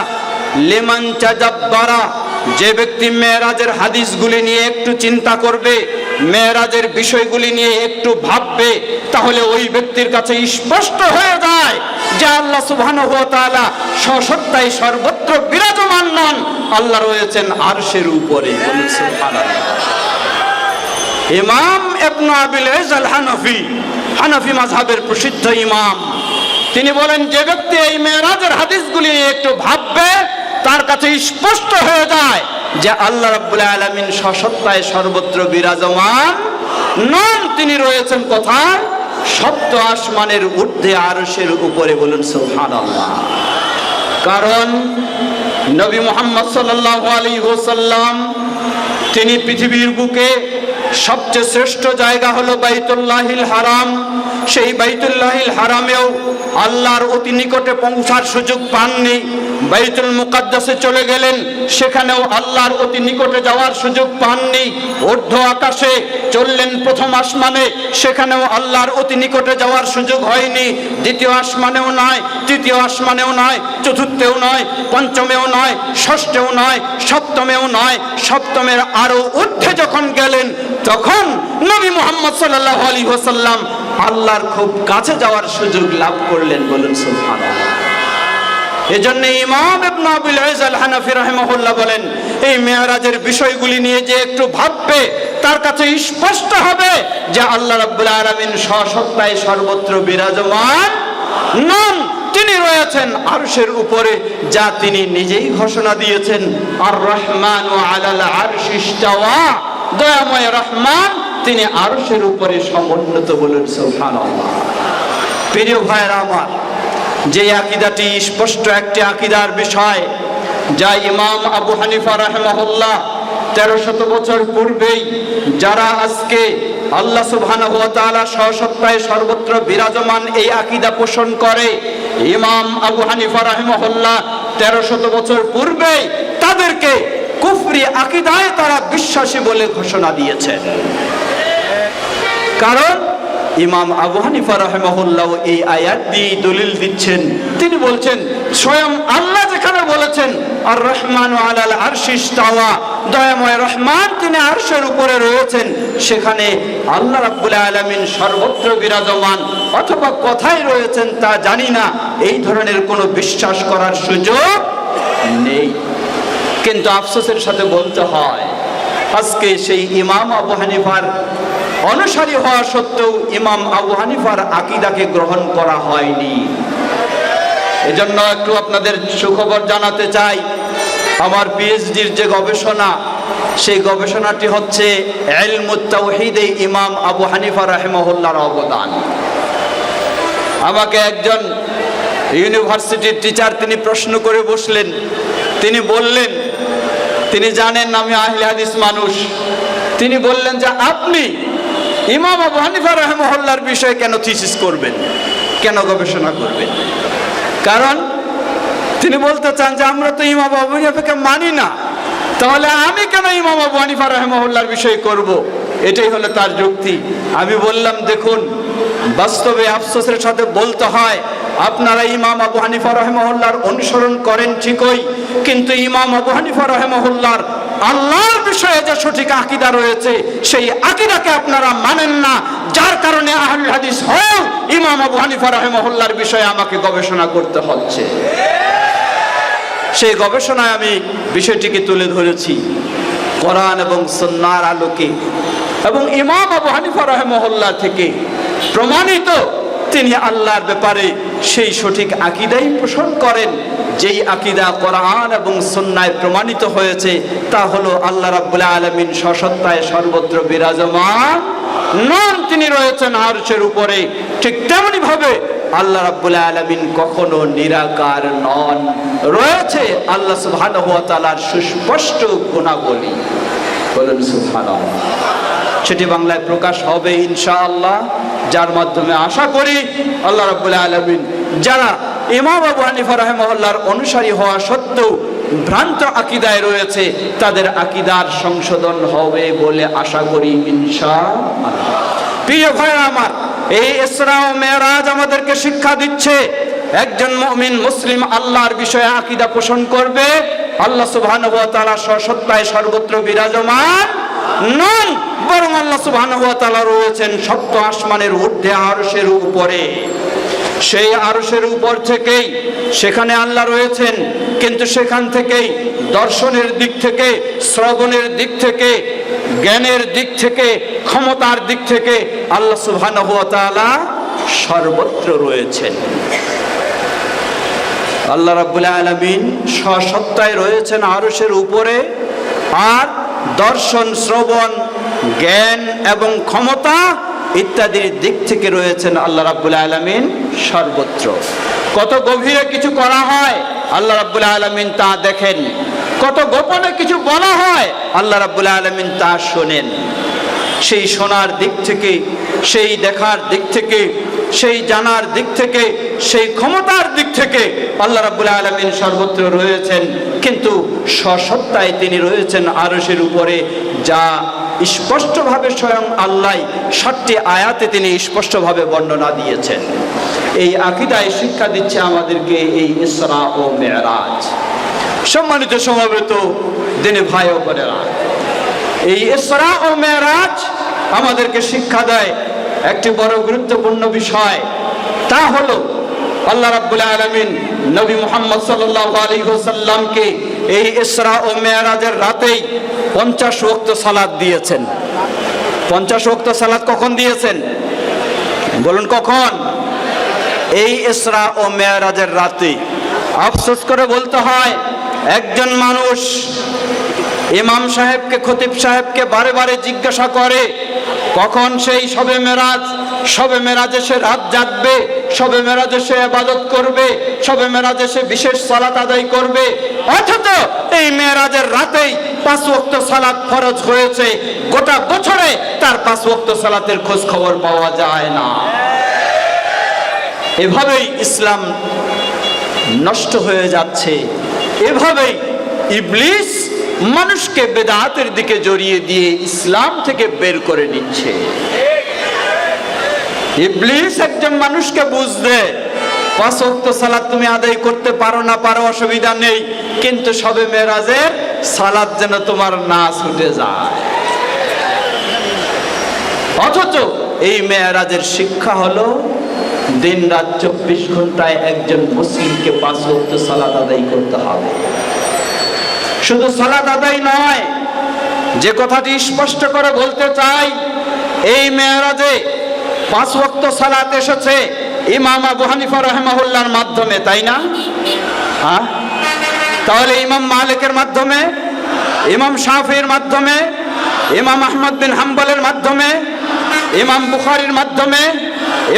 লিমান তাদাব্বারা। যে ব্যক্তি মেরাজের হাদিসগুলি নিয়ে একটু চিন্তা করবে, মেরাজের বিষয়গুলি নিয়ে একটু ভাববে, তাহলে ওই ব্যক্তির কাছে স্পষ্ট হয়ে যায় যে আল্লাহ সুবহানাহু ওয়া তাআলা সসত্তায় সর্বত্র বিরাজমান নন, আল্লাহ রয়েছেন আরশের উপরে। বলুন সুবহানাল্লাহ। ইমাম ইবনে আবিল ইজ আল হানাফি, হানাফি মাযহাবের প্রসিদ্ধ ইমাম, তিনি বলেন যে ব্যক্তি এই মেরাজের হাদিসগুলি নিয়ে একটু ভাববে, তার কাছে স্পষ্ট হয়ে যায় যে আল্লাহ রাব্বুল আলামিন সসত্তায় সর্বত্র বিরাজমান নন, তিনি রয়েছেন কোথায়? সপ্ত আসমানের ঊর্ধ্বে আরশের উপরে। বলুন সুবহানাল্লাহ। কারণ নবী মুহাম্মদ সাল্লাল্লাহু আলাইহি ওয়াসাল্লাম তিনি পৃথিবীর বুকে সবচেয়ে শ্রেষ্ঠ জায়গা হলো বাইতুল্লাহিল হারাম। সেই বাইতুল্লাহিল হারামেও আল্লাহর অতি নিকটে পৌঁছার সুযোগ পাননি। বাইতুল মুকাদ্দাসে চলে গেলেন, সেখানেও আল্লাহর অতি নিকটে যাওয়ার সুযোগ পাননি। ঊর্ধ্ব আকাশে চললেন প্রথম আসমানে, সেখানেও আল্লাহর অতি নিকটে যাওয়ার সুযোগ হয়নি। দ্বিতীয় আসমানেও নয়, তৃতীয় আসমানেও নয়, চতুর্থেও নয়, পঞ্চমেও নয়, ষষ্ঠেও নয়, সপ্তমেও নয়। সপ্তমের আরো ঊর্ধ্বে যখন গেলেন, তখন নবী মুহাম্মদ সাল্লাল্লাহু আলাইহি ওয়াসাল্লাম আল্লাহর খুব কাছে যাওয়ার সুযোগ লাভ করলেন। বলুন সুবহানাল্লাহ। এজন্য ইমাম ইবনে আবিল ইজ আল হানাফি রাহিমাহুল্লাহ বলেন, এই মেরাজের বিষয়গুলি নিয়ে যে একটু ভাববে, তার কাছে স্পষ্ট হবে যে আল্লাহ রাব্বুল আলামিন সসত্তায় সর্বত্র বিরাজমান নন, তিনি রয়েছেন আরশের উপরে, যা তিনি নিজেই ঘোষণা দিয়েছেন, আর রহমানু আলাল আরশি ইসতাওয়া। দয়াময় রহমান তিনি আরশের উপরে সমুন্নত। বলুন সুবহানাল্লাহ। প্রিয় ভাইরা আমার, যে আকীদাটি স্পষ্ট একটি আকীদার বিষয়, যা ইমাম আবু হানিফা রাহিমাহুল্লাহ 1300 বছর পূর্বেই যারা আজকে আল্লাহ সুবহানাহু ওয়া তাআলা সসত্তায় সর্বত্র বিরাজমান এই আকীদা পোষণ করে, ইমাম আবু হানিফা রাহিমাহুল্লাহ 1300 বছর পূর্বেই তাদেরকে কুফরি আকীদায় তারা বিশ্বাসী বলে ঘোষণা দিয়েছেন। কারণ ইমাম আবু হানিফা রাহিমাহুল্লাহ এই আয়াত দিয়ে দলিল দিচ্ছেন। তিনি বলছেন, স্বয়ং আল্লাহ যেখানে বলেছেন আর রহমানু আলাল আরশি ইসতাওয়া, দয়াময় রহমান তিনি আরশের উপরে রয়েছেন, সেখানে আল্লাহ রাব্বুল আলামিন সর্বত্র বিরাজমান অথবা কোথায় রয়েছেন তা জানি না, এই ধরনের কোনো বিশ্বাস করার সুযোগ নেই। কিন্তু আফসোসের সাথে বলতে হয়, আজকে সেই ইমাম আবু হানিফার অনুসারী হওয়া সত্ত্বেও ইমাম আবু হানিফার আকীদাকে গ্রহণ করা হয়নি। এজন্য একটু আপনাদের সুখবর জানাতে চাই, আমার পিএইচডির যে গবেষণা, সেই গবেষণাটি হচ্ছে ইলমুত তাওহীদে ইমাম আবু হানিফা রাহিমাহুল্লাহর অবদান। আমাকে একজন ইউনিভার্সিটির টিচার তিনি প্রশ্ন করে বসলেন, তিনি বললেন, তিনি জানেন আমি আহলে হাদিস মানুষ, তিনি বললেন যে আপনি ইমাম আবু হানিফা রাহিমাহুল্লাহর বিষয়ে কেন থিসিস করবেন, কেন গবেষণা করবেন? কারণ তিনি বলতে চান যে আমরা তো ইমাম আবু হানিফাকে মানি না, তাহলে আমি কেন ইমাম আবু হানিফা রাহিমাহুল্লাহর বিষয়ে করব? এটাই হলো তার যুক্তি। আমি বললাম, দেখুন, বাস্তবে আফসোসের সাথে বলতে হয় আপনারা ইমাম আবু হানিফা রাহিমাহুল্লাহর অনুসরণ করেন ঠিকই, কিন্তু ইমাম আবু হানিফা রাহিমাহুল্লাহর আল্লাহর বিষয়ে যে সঠিক আকীদা রয়েছে সেই আকীদাকে আপনারা মানেন না, যার কারণে আহলুল হাদিস হও ইমাম আবু হানিফা রাহিমাহুল্লাহর বিষয়ে আমাকে গবেষণা করতে হচ্ছে। সেই গবেষণায় আমি বিষয়টিকে তুলে ধরেছি কোরআন এবং সুন্নাহর আলোকে, এবং ইমাম আবু হানিফা রাহিমাহুল্লাহ থেকে প্রমাণিত তিনি আল্লাহর ব্যাপারে সেই সঠিক আকীদাই পোষণ করেন, যেই আকীদা কোরআন এবং সুন্নাহয় প্রমাণিত হয়েছে তা হলো আল্লাহ রাব্বুল আলামিন সসত্তায় সর্বত্র বিরাজমান নন, তিনি রয়েছেন আরশের উপরে। ঠিক তেমনি ভাবে আল্লাহ রাব্বুল আলামিন কখনো নিরাকার নন, রয়েছে আল্লাহ সুবহানাহু ওয়া তাআলার সুস্পষ্ট গুণাবলী। বলেন সুবহানাল্লাহ। সেটি বাংলায় প্রকাশ হবে ইনশাআল্লাহ, যার মাধ্যমে আশা করি আল্লাহ রাব্বুল আলামিন যারা ইমাম আবু হানিফা রাহিমাহুল্লাহর অনুসারী হওয়া সত্ত্বেও ভ্রান্ত আকীদায় রয়েছে তাদের আকীদার সংশোধন হবে বলে আশা করি ইনশাআল্লাহ। প্রিয় ভাইরা আমার, এই ইসরা ও মেরাজ আমাদেরকে শিক্ষা দিচ্ছে একজন মুমিন মুসলিম আল্লাহর বিষয়ে আকীদা পোষণ করবে আল্লাহ সুবহানাহু ওয়া তাআলা সসত্তায় সর্বত্র বিরাজমান নন, বরং আল্লাহ সুবহানাহু ওয়া তাআলা রয়েছেন সপ্ত আসমানের ঊর্ধ্বে আরশের উপরে। সেই আরশের উপর থেকেই সেখানে আল্লাহ রয়েছেন, কিন্তু সেখান থেকেই দর্শনের দিক থেকে, শ্রবণের দিক থেকে, জ্ঞানের দিক থেকে, ক্ষমতার দিক থেকে আল্লাহ সুবহানাহু ওয়া তাআলা সর্বত্র রয়েছেন। আল্লাহ রাব্বুল আলামিন সসত্তায় রয়েছেন আরশের উপরে, আর দর্শন, শ্রবণ, জ্ঞান এবং ক্ষমতা ইত্যাদির দিক থেকে রয়েছেন আল্লাহ রাব্বুল আলামিন সর্বত্র। কত গভীরে কিছু করা হয় আল্লাহ রাব্বুল আলামিন তা দেখেন, কত গোপনে কিছু বলা হয় আল্লাহ রাব্বুল আলামিন তা শোনেন। সেই শোনার দিক থেকে, সেই দেখার দিক থেকে, সেই জানার দিক থেকে, সেই ক্ষমতার দিক থেকে আল্লাহ রাব্বুল আলামিন সর্বত্র রয়েছেন, কিন্তু সসত্তায় তিনি রয়েছেন আরশের উপরে, যা স্পষ্টভাবে স্বয়ং আল্লাহ 7টি আয়াতে তিনি স্পষ্টভাবে বর্ণনা দিয়েছেন। এই আকীদায় শিক্ষা দিচ্ছে আমাদেরকে এই ইসরা ও মেরাজ। সম্মানিত সমবেত দিনী ভাই ও বোনেরা, এই ইসরা ও মেরাজ আমাদেরকে শিক্ষা দেয় একটি বড় গুরুত্বপূর্ণ বিষয়, তা হলো আল্লাহ রাব্বুল আলামিন নবী মুহাম্মদ সাল্লাল্লাহু আলাইহি ওয়াসাল্লামকে এই ইসরা ও মেরাজের রাতেই 50 ওয়াক্ত সালাত দিয়েছেন। 50 ওয়াক্ত সালাত কখন দিয়েছেন বলুন? কখন? এই ইসরা ও মেরাজের রাতে। আফসোস করে বলতে হয়, একজন মানুষ ইমাম সাহেবকে, খতিব সাহেবকে বারে বারে জিজ্ঞাসা করে কখন সেই শবে মেরাজ, শবে মেরাজে সে রাত জাগবে, শবে মেরাজে সে ইবাদত করবে, শবে মেরাজে সে বিশেষ সালাত আদায় করবে, অথচ এই মেরাজের রাতেই 5 ওয়াক্ত সালাত ফরজ হয়েছে। গোটা বছরে তার 5 ওয়াক্ত সালাতের খোঁজ খবর পাওয়া যায় না। এভাবেই ইসলাম নষ্ট হয়ে যাচ্ছে, এভাবেই ইবলিস মানুষকে বেদাতের দিকে জড়িয়ে দিয়ে ইসলাম থেকে বের করে নিচ্ছে। ইবলিস একজন মানুষকে বুঝতে 5 ওয়াক্ত সালাত তুমি আদায় করতে পারো না পারো অসুবিধা নেই, কিন্তু শবে মেরাজের সালাত যেন তোমার না ছুটে যায়। অথচ এই মেরাজের শিক্ষা হলো দিন রাত 24 ঘন্টায় একজন মুসলিমকে 5 ওয়াক্ত সালাত আদায় করতে হবে। শুধু সালাত আদায় নয়, যে কথাটি স্পষ্ট করে বলতে চাই, এই মেরাজে 5 ওয়াক্ত সালাত এসেছে ইমাম আবু হানিফা রাহিমাহুল্লাহর মাধ্যমে, তাই না? তাহলে ইমাম মালিকের মাধ্যমে, ইমাম শাফির মাধ্যমে, ইমাম আহমদ বিন হাম্বলের মাধ্যমে, ইমাম বুখারীর মাধ্যমে,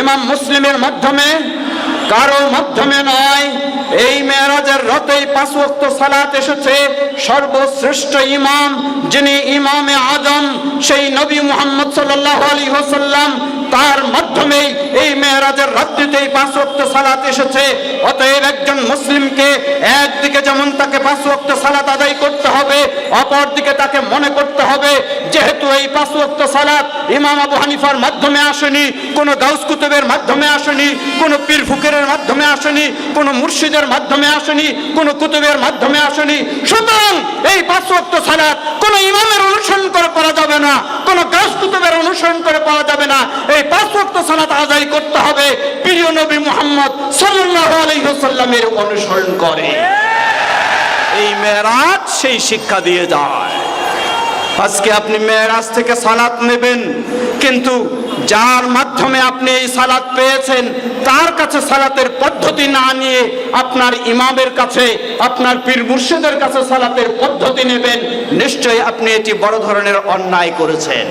ইমাম মুসলিমের মাধ্যমে, কারো মাধ্যমে নয়। এই মেরাজের রাতেই 5 ওয়াক্ত সালাত এসেছে সর্বশ্রেষ্ঠ ইমাম, যিনি ইমামে আজম, সেই নবী মুহাম্মদ সাল্লাল্লাহু আলাইহি ওয়াসাল্লাম তার মাধ্যমেই এই মেরাজের রাত্রিতে এই 5 ওয়াক্ত সালাত এসেছে। অতএব একজন মুসলিমকে একদিকে যেমন তাকে 5 ওয়াক্ত সালাত আদায় করতে হবে, অপরদিকে তাকে মনে করতে হবে যেহেতু এই 5 ওয়াক্ত সালাত ইমাম আবু হানিফার মাধ্যমে আসেনি, কোন গাউস কুতুবের মাধ্যমে আসেনি, কোন পীর ফকিরের মাধ্যমে আসেনি, কোন মুর্শিদের মাধ্যমে আসেনি, কোন কুতুবের মাধ্যমে আসেনি। সুতরাং এই 5 ওয়াক্ত সালাত কোন ইমামের অনুসরণ করে পড়া যাবে না, কোন গাউস কুতুবের অনুসরণ করে পড়া যাবে না। এই 5 ওয়াক্ত সালাত আদায় করতে হবে প্রিয় নবী মুহাম্মদ সাল্লাল্লাহু আলাইহি ওয়াসাল্লামের অনুসরণ করে। এই মেরাজ সেই শিক্ষা দিয়ে যায়। আজকে আপনি মেরাজ থেকে সালাত নেবেন, কিন্তু যার মাধ্যমে আপনি এই সালাত পেয়েছেন তার কাছে সালাতের পদ্ধতি না নিয়ে আপনার ইমামের কাছে, আপনার পীর মুর্শিদের কাছে সালাতের পদ্ধতি নেবেন, নিশ্চয়ই আপনি এটি বড় ধরনের অন্যায় করেছেন।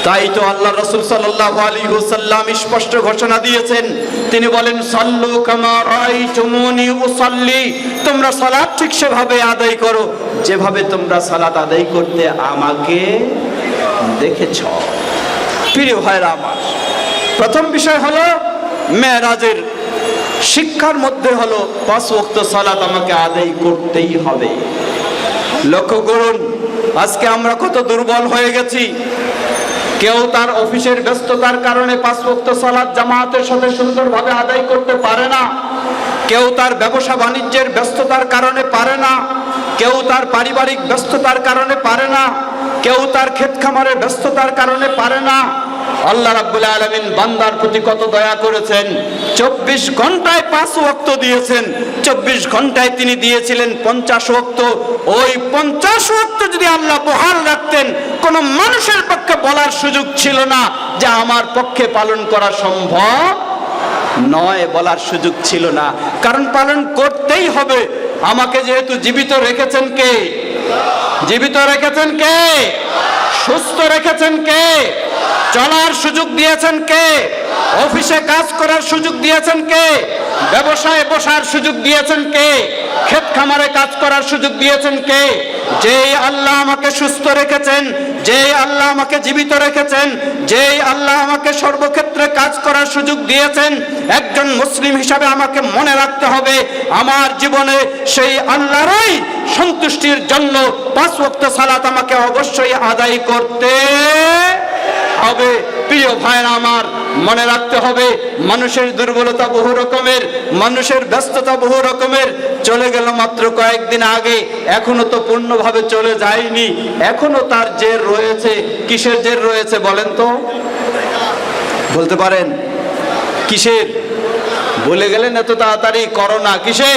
তাই তো আল্লাহ রাসূল সাল্লাল্লাহু আলাইহি ওয়াসাল্লাম স্পষ্ট ঘোষণা দিয়েছেন, তিনি বলেন সাল্লু কামা রাআইতুমুনি উসাল্লি, তোমরা সালাত ঠিক সেভাবে আদায় করো যেভাবে তোমরা সালাত আদায় করতে আমাকে দেখেছ। প্রিয় ভাইরা আমার, প্রথম বিষয় হলো মেরাজের শিক্ষার মধ্যে হলো 5 ওয়াক্ত সালাত আমাকে আদায় করতেই হবে। লক্ষ্য করুন আজকে আমরা কত দুর্বল হয়ে গেছি। কেউ তার অফিসের ব্যস্ততার কারণে 5 ওয়াক্ত সালাত জামাতের সাথে সুন্দরভাবে আদায় করতে পারে না, কেউ তার ব্যবসা বাণিজ্যের ব্যস্ততার কারণে পারে না, কেউ তার পারিবারিক ব্যস্ততার কারণে পারে না, কেউ তার ক্ষেত খামারের ব্যস্ততার কারণে পারে না। আল্লাহ রাব্বুল আলামিন বান্দার প্রতি কত দয়া করেছেন, 24 ঘন্টায় 5 ওয়াক্ত দিয়েছেন, 24 ঘন্টায় তিনি দিয়েছিলেন 50 ওয়াক্ত। ওই 50 ওয়াক্ত যদি আল্লাহ বহাল রাখতেন, কোন মানুষের পক্ষে বলার সুযোগ ছিল না যে আমার পক্ষে পালন করা সম্ভব নয়, বলার সুযোগ ছিল না, কারণ পালন করতেই হবে। আমাকে যেহেতু জীবিত রেখেছেন কে? জীবিত রেখেছেন কে? সুস্থ রেখেছেন কে? চলার সুযোগ দিয়েছেন কে? অফিসে কাজ করার সুযোগ দিয়েছেন কে? ব্যবসায় বসার সুযোগ দিয়েছেন কে? ক্ষেত খামারে কাজ করার সুযোগ দিয়েছেন কে? যেই আল্লাহ আমাকে সুস্থ রেখেছেন, যেই আল্লাহ আমাকে জীবিত রেখেছেন, যেই আল্লাহ আমাকে সর্বক্ষেত্রে কাজ করার সুযোগ দিয়েছেন, একজন মুসলিম হিসাবে আমাকে মনে রাখতে হবে আমার জীবনে সেই আল্লাহরই সন্তুষ্টির জন্য 5 ওয়াক্ত সালাত আমাকে অবশ্যই আদায় করতে হবে। প্রিয় ভাইরা আমার, মনে রাখতে হবে মানুষের দুর্বলতা বহু রকমের, মানুষের ব্যস্ততা বহু রকমের। চলে গেল মাত্র কয়েকদিন আগে, এখনো তো পূর্ণভাবে চলে যায়নি, এখনো তার জের রয়েছে। কিসের জের রয়েছে বলেন তো? বলতে পারেন কিসের? বলে গেলেন এত তাড়াতাড়ি? করোনা। কিসে?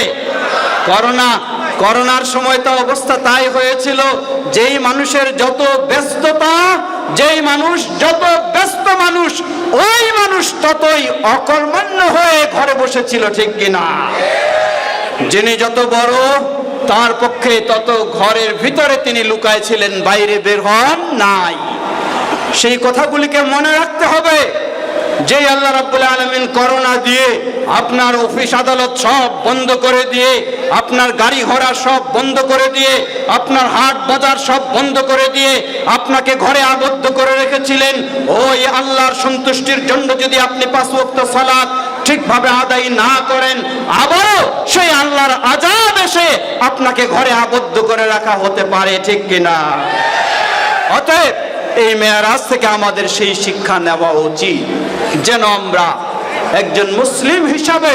করোনা। করোনার সময় তো অবস্থা তাই হয়েছিল, যেই মানুষের যত ব্যস্ততা, যেই মানুষ যত ব্যস্ত মানুষ, ওই মানুষ ততই অকর্মণ্য হয়ে ঘরে বসেছিল, ঠিক কিনা? যিনি যত বড় তার পক্ষে তত ঘরের ভিতরে তিনি লুকায় ছিলেন, বাইরে বের হন নাই। সেই কথাগুলিকে মনে রাখতে হবে। যে আল্লাহ রাব্বুল আলামিন করোনা দিয়ে আপনার অফিস আদালত সব বন্ধ করে দিয়ে, আপনার গাড়ি ঘোড়া সব বন্ধ করে দিয়ে, আপনার হাট বাজার সব বন্ধ করে দিয়ে আপনাকে ঘরে আবদ্ধ করে রেখেছিলেন, ওই আল্লাহর সন্তুষ্টির জন্য যদি আপনি 5 ওয়াক্ত সালাত ঠিকভাবে আদায় না করেন, আবারও সেই আল্লাহর আযাব এসে আপনাকে ঘরে আবদ্ধ করে রাখা হতে পারে, ঠিক কিনা? অতএব এই মেরাজ থেকে আমাদের সেই শিক্ষা নেওয়া উচিত যেন আমরা একজন মুসলিম হিসাবে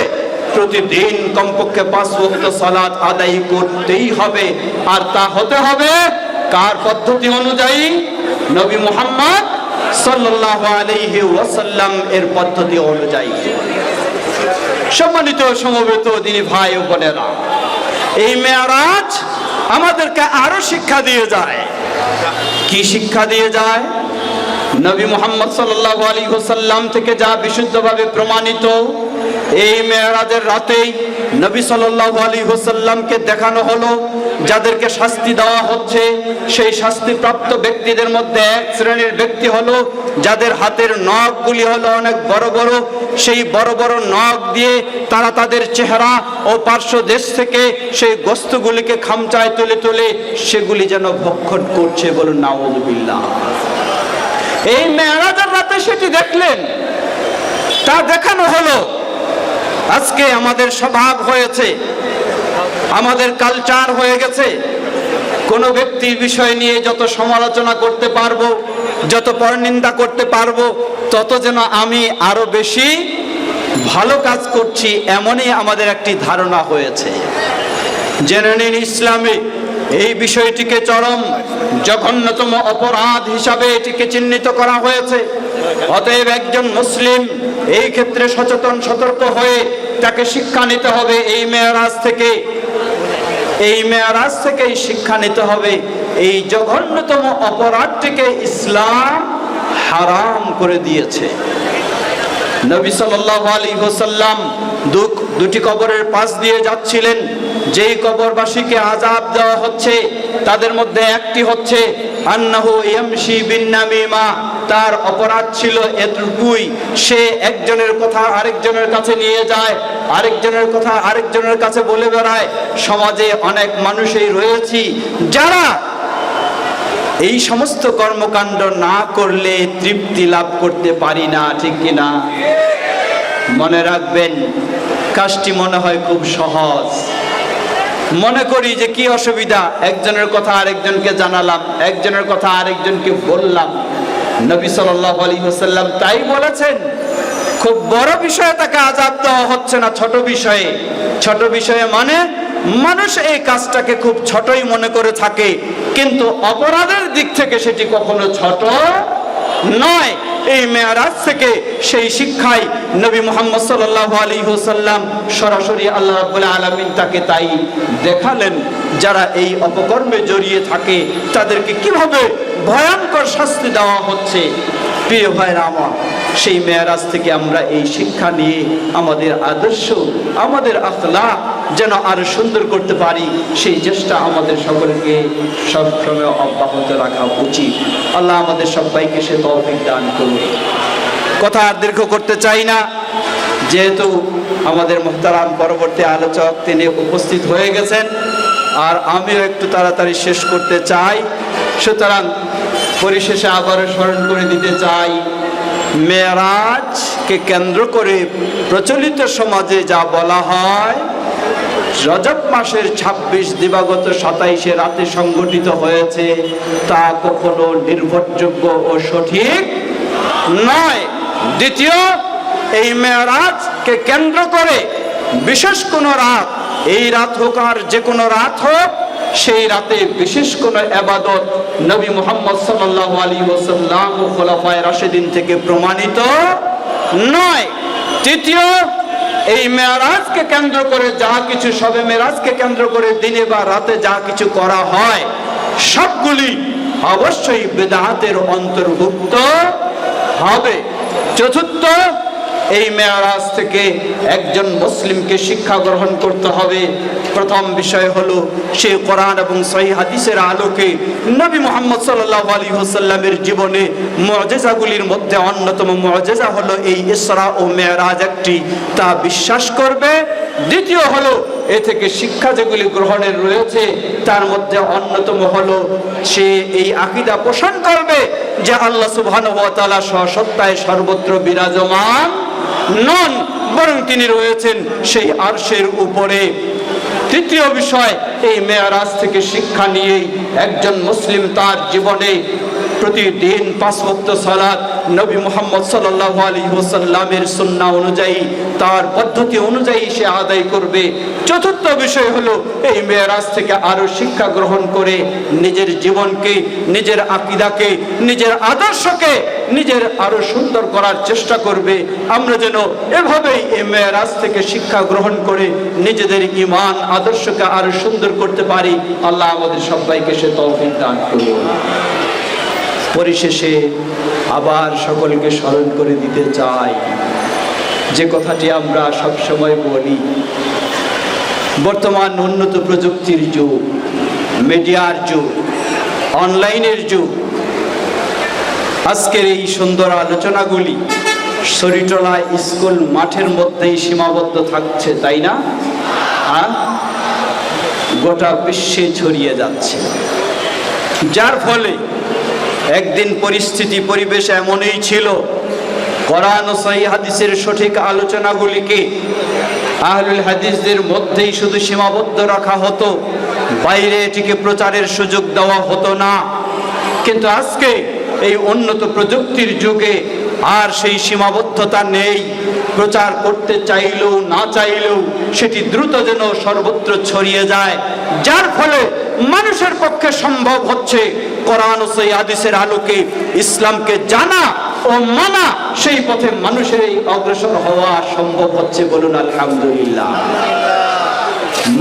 প্রতিদিন কমপক্ষে 5 ওয়াক্ত সালাত আদায় করতেই হবে। আর তা হতে হবে কার পদ্ধতি অনুযায়ী? নবী মুহাম্মদ সাল্লাল্লাহু আলাইহি ওয়াসাল্লাম এর পদ্ধতি অনুযায়ী। সম্মানিত সমবেত দিনী ভাই ও বোনেরা, এই মেরাজ আমাদেরকে আরো শিক্ষা দিয়ে যায়। কি শিক্ষা দিয়ে যায়? নবী মুহাম্মদ সাল্লাল্লাহু আলাইহি ওয়াসাল্লাম থেকে যা বিশুদ্ধভাবে প্রমাণিত, এই মেরাজের রাতেই নবী সাল্লাল্লাহু আলাইহি ওয়াসাল্লামকে দেখানো হলো যাদেরকে শাস্তি দেওয়া হচ্ছে। সেই শাস্তিপ্রাপ্ত ব্যক্তিদের মধ্যে এক শ্রেণীর ব্যক্তি হলো যাদের হাতের নখগুলি হলো অনেক বড় বড়। সেই বড় বড় নখ দিয়ে তারা তাদের চেহারা ও পার্শ্ব দেশ থেকে সেই গোস্তগুলিকে খামচায় তুলে তুলে সেগুলি যেন ভক্ষণ করছে। বলুন নাউযুবিল্লাহ। এই মেরাজের রাতে মধ্যে সেটি দেখলেন, তা দেখানো হলো। আজকে আমাদের স্বভাব হয়েছে, আমাদের কালচার হয়ে গেছে, কোনো ব্যক্তির বিষয় নিয়ে যত সমালোচনা করতে পারবো, যত পরনিন্দা করতে পারবো, তত যেন আমি আরো বেশি ভালো কাজ করছি, এমনই আমাদের একটি ধারণা হয়েছে। জেনে নিন, ইসলামে এই বিষয়টিকে চরম জঘন্যতম অপরাধ হিসাবে এটিকে চিহ্নিত করা হয়েছে। অতএব একজন মুসলিম এই ক্ষেত্রে সচেতন সতর্ক হয়ে তাকে শিক্ষা নিতে হবে। এই মেয়ারাজ থেকেই শিক্ষা নিতে হবে। এই জঘন্যতম অপরাধটিকে ইসলাম হারাম করে দিয়েছে। নবী সাল্লাল্লাহু আলাইহি ওয়াসাল্লাম দুটি কবরের পাশ দিয়ে যাচ্ছিলেন। যেই কবরবাসীকে আযাব দেওয়া হচ্ছে তাদের মধ্যে একটি হচ্ছে আন্নাহু ইয়ামশি বিন নামিমা। তার অপরাধ ছিল এতটুকুই, সে একজনের কথা আরেকজনের কাছে নিয়ে যায়, আরেকজনের কথা আরেকজনের কাছে বলে বেড়ায়। সমাজে অনেক মানুষই রয়েছি যারা এই সমস্ত কর্মকাণ্ড না করলে তৃপ্তি লাভ করতে পারি না, ঠিক কিনা? মনে রাখবেন, কাজটি মনে হয় খুব সহজ, মনে করি যে কি অসুবিধা, একজনের কথা আরেকজনকে জানালাম, একজনের কথা আরেকজনকে বললাম। নবী সাল্লাল্লাহু আলাইহি ওয়াসাল্লাম তাই বলেছেন, খুব বড় বিষয়ে তাকে আযাব দেওয়া হচ্ছে না, ছোট বিষয়ে মানে মানুষ এই কাজটাকে খুব ছোটই মনে করে থাকে, কিন্তু অপরাধের দিক থেকে সেটি কখনো ছোট নয়। এই মেয়ারাজ থেকে সেই শিক্ষাই নবী মুহাম্মদ সাল্লাল্লাহু আলাইহি ওয়াসাল্লাম সরাসরি আল্লাহ রাব্বুল আলামিন তাকে তাই দেখালেন। যারা এই অপকর্মে জড়িয়ে থাকে তাদেরকে কিভাবে ভয়ঙ্কর শাস্তি দেওয়া হচ্ছে। প্রিয় ভাইরা আমার, সেই মেয়ারাজ থেকে আমরা এই শিক্ষা নিয়ে আমাদের আদর্শ, আমাদের আখলাক যেন আরো সুন্দর করতে পারি, সেই চেষ্টা আমাদের সকলকে সবসময় অব্যাহত রাখা উচিত। আল্লাহ আমাদের সবাইকে সে তৌফিক দান করুন। কথা আর দীর্ঘ করতে চাই না, যেহেতু আমাদের মুহতারাম পরবর্তী আলোচক তিনি উপস্থিত হয়ে গেছেন, আর আমিও একটু তাড়াতাড়ি শেষ করতে চাই। সুতরাং পরিশেষে আবারও স্মরণ করে দিতে চাই, মেরাজকে কেন্দ্র করে প্রচলিত সমাজে যা বলা হয়, রজব মাসের 26 দিবাগত 27 রাতে সংগঠিত হয়েছে, তা কখনো নির্ভরযোগ্য ও সঠিক নয়। দ্বিতীয়, এই মেরাজকে কেন্দ্র করে বিশেষ কোনো রাত, এই রাত হোক আর যে কোনো রাত হোক, সেই রাতে বিশেষ কোনো ইবাদত নবী মুহাম্মদ সাল্লাল্লাহু আলাইহি ওয়াসাল্লাম ও খোলাফায়ে রাশিদিন থেকে প্রমাণিত নয়। তৃতীয়, এই মেরাজকে কেন্দ্র করে যা কিছু, শবে মেরাজকে কেন্দ্র করে দিনে বা রাতে যা কিছু করা হয়, সবগুলি অবশ্যই বিদআতের অন্তর্ভুক্ত হবে। চতুর্থ, এই মেরাজ থেকে একজন মুসলিমকে শিক্ষা গ্রহণ করতে হবে। প্রথম বিষয় হলো সে কোরআন এবং সহিহ হাদিসের আলোকে নবী মুহাম্মদ সাল্লাল্লাহু আলাইহি ওয়াসাল্লামের জীবনে মুআজিজাগুলির মধ্যে অন্যতম মুআজিজা হলো এই ইসরা ও মেরাজ একটি, তা বিশ্বাস করবে। দ্বিতীয় হলো এ থেকে শিক্ষা যেগুলি গ্রহণের রয়েছে তার মধ্যে অন্যতম হলো সে এই আকীদা পোষণ করবে যে আল্লাহ সুবহানাহু ওয়া তাআলা সত্তায় সর্বত্র বিরাজমান নন, বরং তিনি রয়েছেন সেই আরশের উপরে। তৃতীয় বিষয়, এই মেরাজ থেকে শিক্ষা নিয়ে একজন মুসলিম তার জীবনে প্রতিদিন 5 ওয়াক্ত সালাত নবী মুহাম্মদ সাল্লাল্লাহু আলাইহি ওয়াসাল্লামের সুন্নাহ অনুযায়ী, তার পদ্ধতি অনুযায়ী সে আদায় করবে। চতুর্থ বিষয় হলো এই মেরাজ থেকে আরো শিক্ষা গ্রহণ করে নিজের জীবনকে, নিজের আকীদাকে, নিজের আদর্শকে নিজের আরো সুন্দর করার চেষ্টা করবে। আমরা যেন এভাবেই এই মেরাজ থেকে শিক্ষা গ্রহণ করে নিজেদের ঈমান আদর্শকে আরো সুন্দর করতে পারি। আল্লাহ আমাদের সবাইকে সে তৌফিক দান করুন। পরিশেষে আবার সকলকে স্মরণ করে দিতে চাই যে কথাটি আমরা সবসময় বলি, বর্তমান উন্নত প্রযুক্তির যুগ, মিডিয়ার যুগ, অনলাইনের যুগ। আজকের এই সুন্দর আলোচনাগুলি শরীরতলা স্কুল মাঠের মধ্যেই সীমাবদ্ধ থাকছে, তাই না? গোটা বিশ্বে ছড়িয়ে যাচ্ছে, যার ফলে একদিন পরিস্থিতি পরিবেশ এমনই ছিল কোরআন ও সহিহ হাদিসের সঠিক আলোচনাগুলিকে আহলুল হাদিসদের মধ্যেই শুধু সীমাবদ্ধ রাখা হতো, বাইরে এটিকে প্রচারের সুযোগ দেওয়া হতো না। কিন্তু আজকে এই উন্নত প্রযুক্তির যুগে আর সেই সীমাবদ্ধতা নেই। প্রচার করতে চাইলেও না চাইলেও সেটি দ্রুত যেন সর্বত্র ছড়িয়ে যায়, যার ফলে মানুষের পক্ষে সম্ভব হচ্ছে কোরআন ও সহিহ হাদিসের আলোকে ইসলামকে জানা ও মানা, সেই পথে মানুষের এই অগ্রসর হওয়া সম্ভব হচ্ছে। বলুন আলহামদুলিল্লাহ।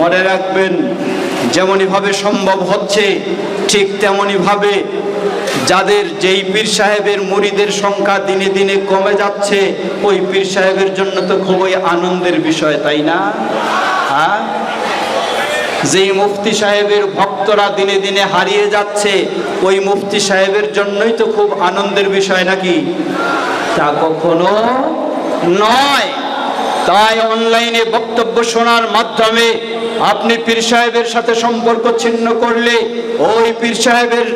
মনে রাখবেন, যেমনই ভাবে সম্ভব হচ্ছে ঠিক তেমনি ভাবে যাদের যেই পীর সাহেবের মুরিদের সংখ্যা দিনে দিনে কমে যাচ্ছে, ওই পীর সাহেবের জন্য তো খুবই আনন্দের বিষয়, তাই না? হ্যাঁ, যেই মুফতি সাহেবের ভক্তরা দিনে দিনে হারিয়ে যাচ্ছে, ওই মুফতি সাহেবের জন্যই তো খুব আনন্দের বিষয়, নাকি? তা কখনো নয়। তাই অনলাইনে বক্তব্য শোনার মাধ্যমে আপনি পীর সাহেবের সাথে সম্পর্ক ছিন্ন করলে ওই পীর সাহেবের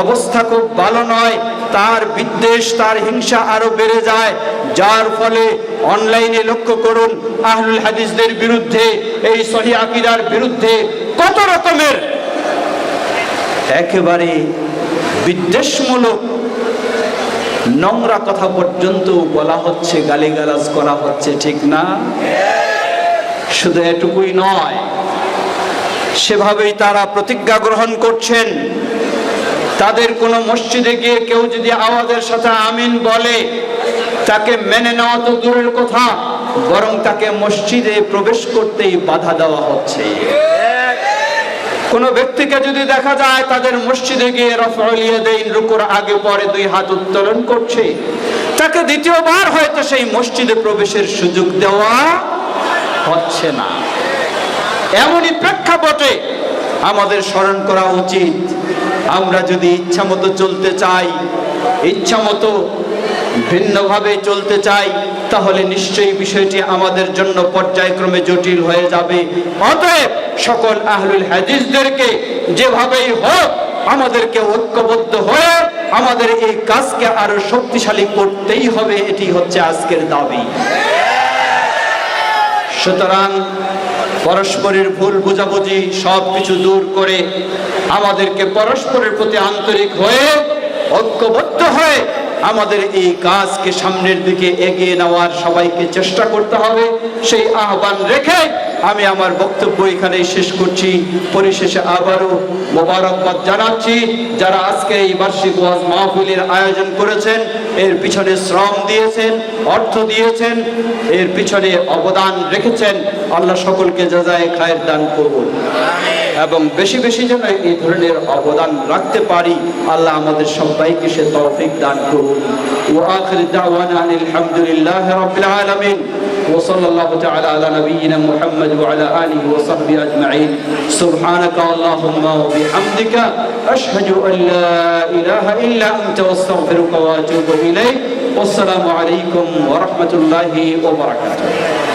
অবস্থা খুব ভালো নয়, তার বিদ্বেষ, তার হিংসা আরো বেড়ে যায়। যার ফলে অনলাইনে লক্ষ্য করুন, আহলুল হাদিসদের বিরুদ্ধে, এই সহিহ আকীদার বিরুদ্ধে কত রকমের একেবারে বিদ্বেষমূলক নোংরা কথা পর্যন্ত বলা হচ্ছে, গালিগালাজ করা হচ্ছে, ঠিক না? শুধু এটুকুই নয়, সেভাবেই তারা প্রতিজ্ঞা গ্রহণ করছেন। তাদের কোনো মসজিদে গিয়ে কেউ যদি আওয়াজের সাথে আমিন বলে, তাকে মেনে নেওয়া তো দূরের কথা, বরং তাকে মসজিদে প্রবেশ করতেই বাধা দেওয়া হচ্ছে। কোন ব্যক্তিকে যদি দেখা যায় তাদের মসজিদে গিয়ে রাফউল ইয়াদাইন, রুকুর আগে পরে দুই হাত উত্তোলন করছে, তাকে দ্বিতীয়বার হয়তো সেই মসজিদে প্রবেশের সুযোগ দেওয়া হচ্ছে না। এমনই প্রেক্ষাপটে আমাদের স্মরণ করা উচিত, আমরা যদি ইচ্ছা মতো চলতে চাই, ইচ্ছা মতো ভিন্নভাবে চলতে চাই, তাহলে নিশ্চয়ই বিষয়টি আমাদের জন্য পর্যায়ক্রমে জটিল হয়ে যাবে। অতএব সকল আহলুল হাদিসদেরকে যেভাবেই হোক আমাদেরকে ঐক্যবদ্ধ হয়ে আমাদের এই কাজকে আরো শক্তিশালী করতেই হবে, এটি হচ্ছে আজকের দাবি। সুতরাং পরস্পরের ভুল বোঝাবুঝি সবকিছু দূর করে আমাদেরকে পরস্পরের প্রতি আন্তরিক হয়ে ঐক্যবদ্ধ হয়ে আমাদের এই কাজকে সামনের দিকে এগিয়ে নেওয়ার সবাইকে চেষ্টা করতে হবে। সেই আহ্বান রেখে আমি আমার বক্তব্য এখানেই শেষ করছি। পরিশেষে আবারও মোবারকবাদ জানাচ্ছি যারা আজকে এই বার্ষিক ওয়াজ মাহফিলের আয়োজন করেছেন, এর পিছনে শ্রম দিয়েছেন, অর্থ দিয়েছেন, এর পিছনে অবদান রেখেছেন। আল্লাহ সকলকে জাযায়ে খায়ের দান করুন এবং বেশি বেশি যেন এই ধরনের অবদান রাখতে পারি, আল্লাহ আমাদের সবাইকে সে তৌফিক দান করুন। ওয়া আখির দাওয়ানা আলহামদুলিল্লাহি রাব্বিল আলামিন ওয়া সাল্লাল্লাহু তাআলা আলা নাবিয়িনা মুহাম্মদ ওয়া আলা আলিহি ওয়া সাহবিহি আজমাইন। সুবহানাকা আল্লাহুম্মা ওয়া বিহামদিকা আশহাদু আল লা ইলাহা ইল্লা আনতা আস্তাগফিরুকা ওয়া আতুবু ইলাইক। ওয়াসসালামু আলাইকুম ওয়া রাহমাতুল্লাহি ওয়া বারাকাতুহু।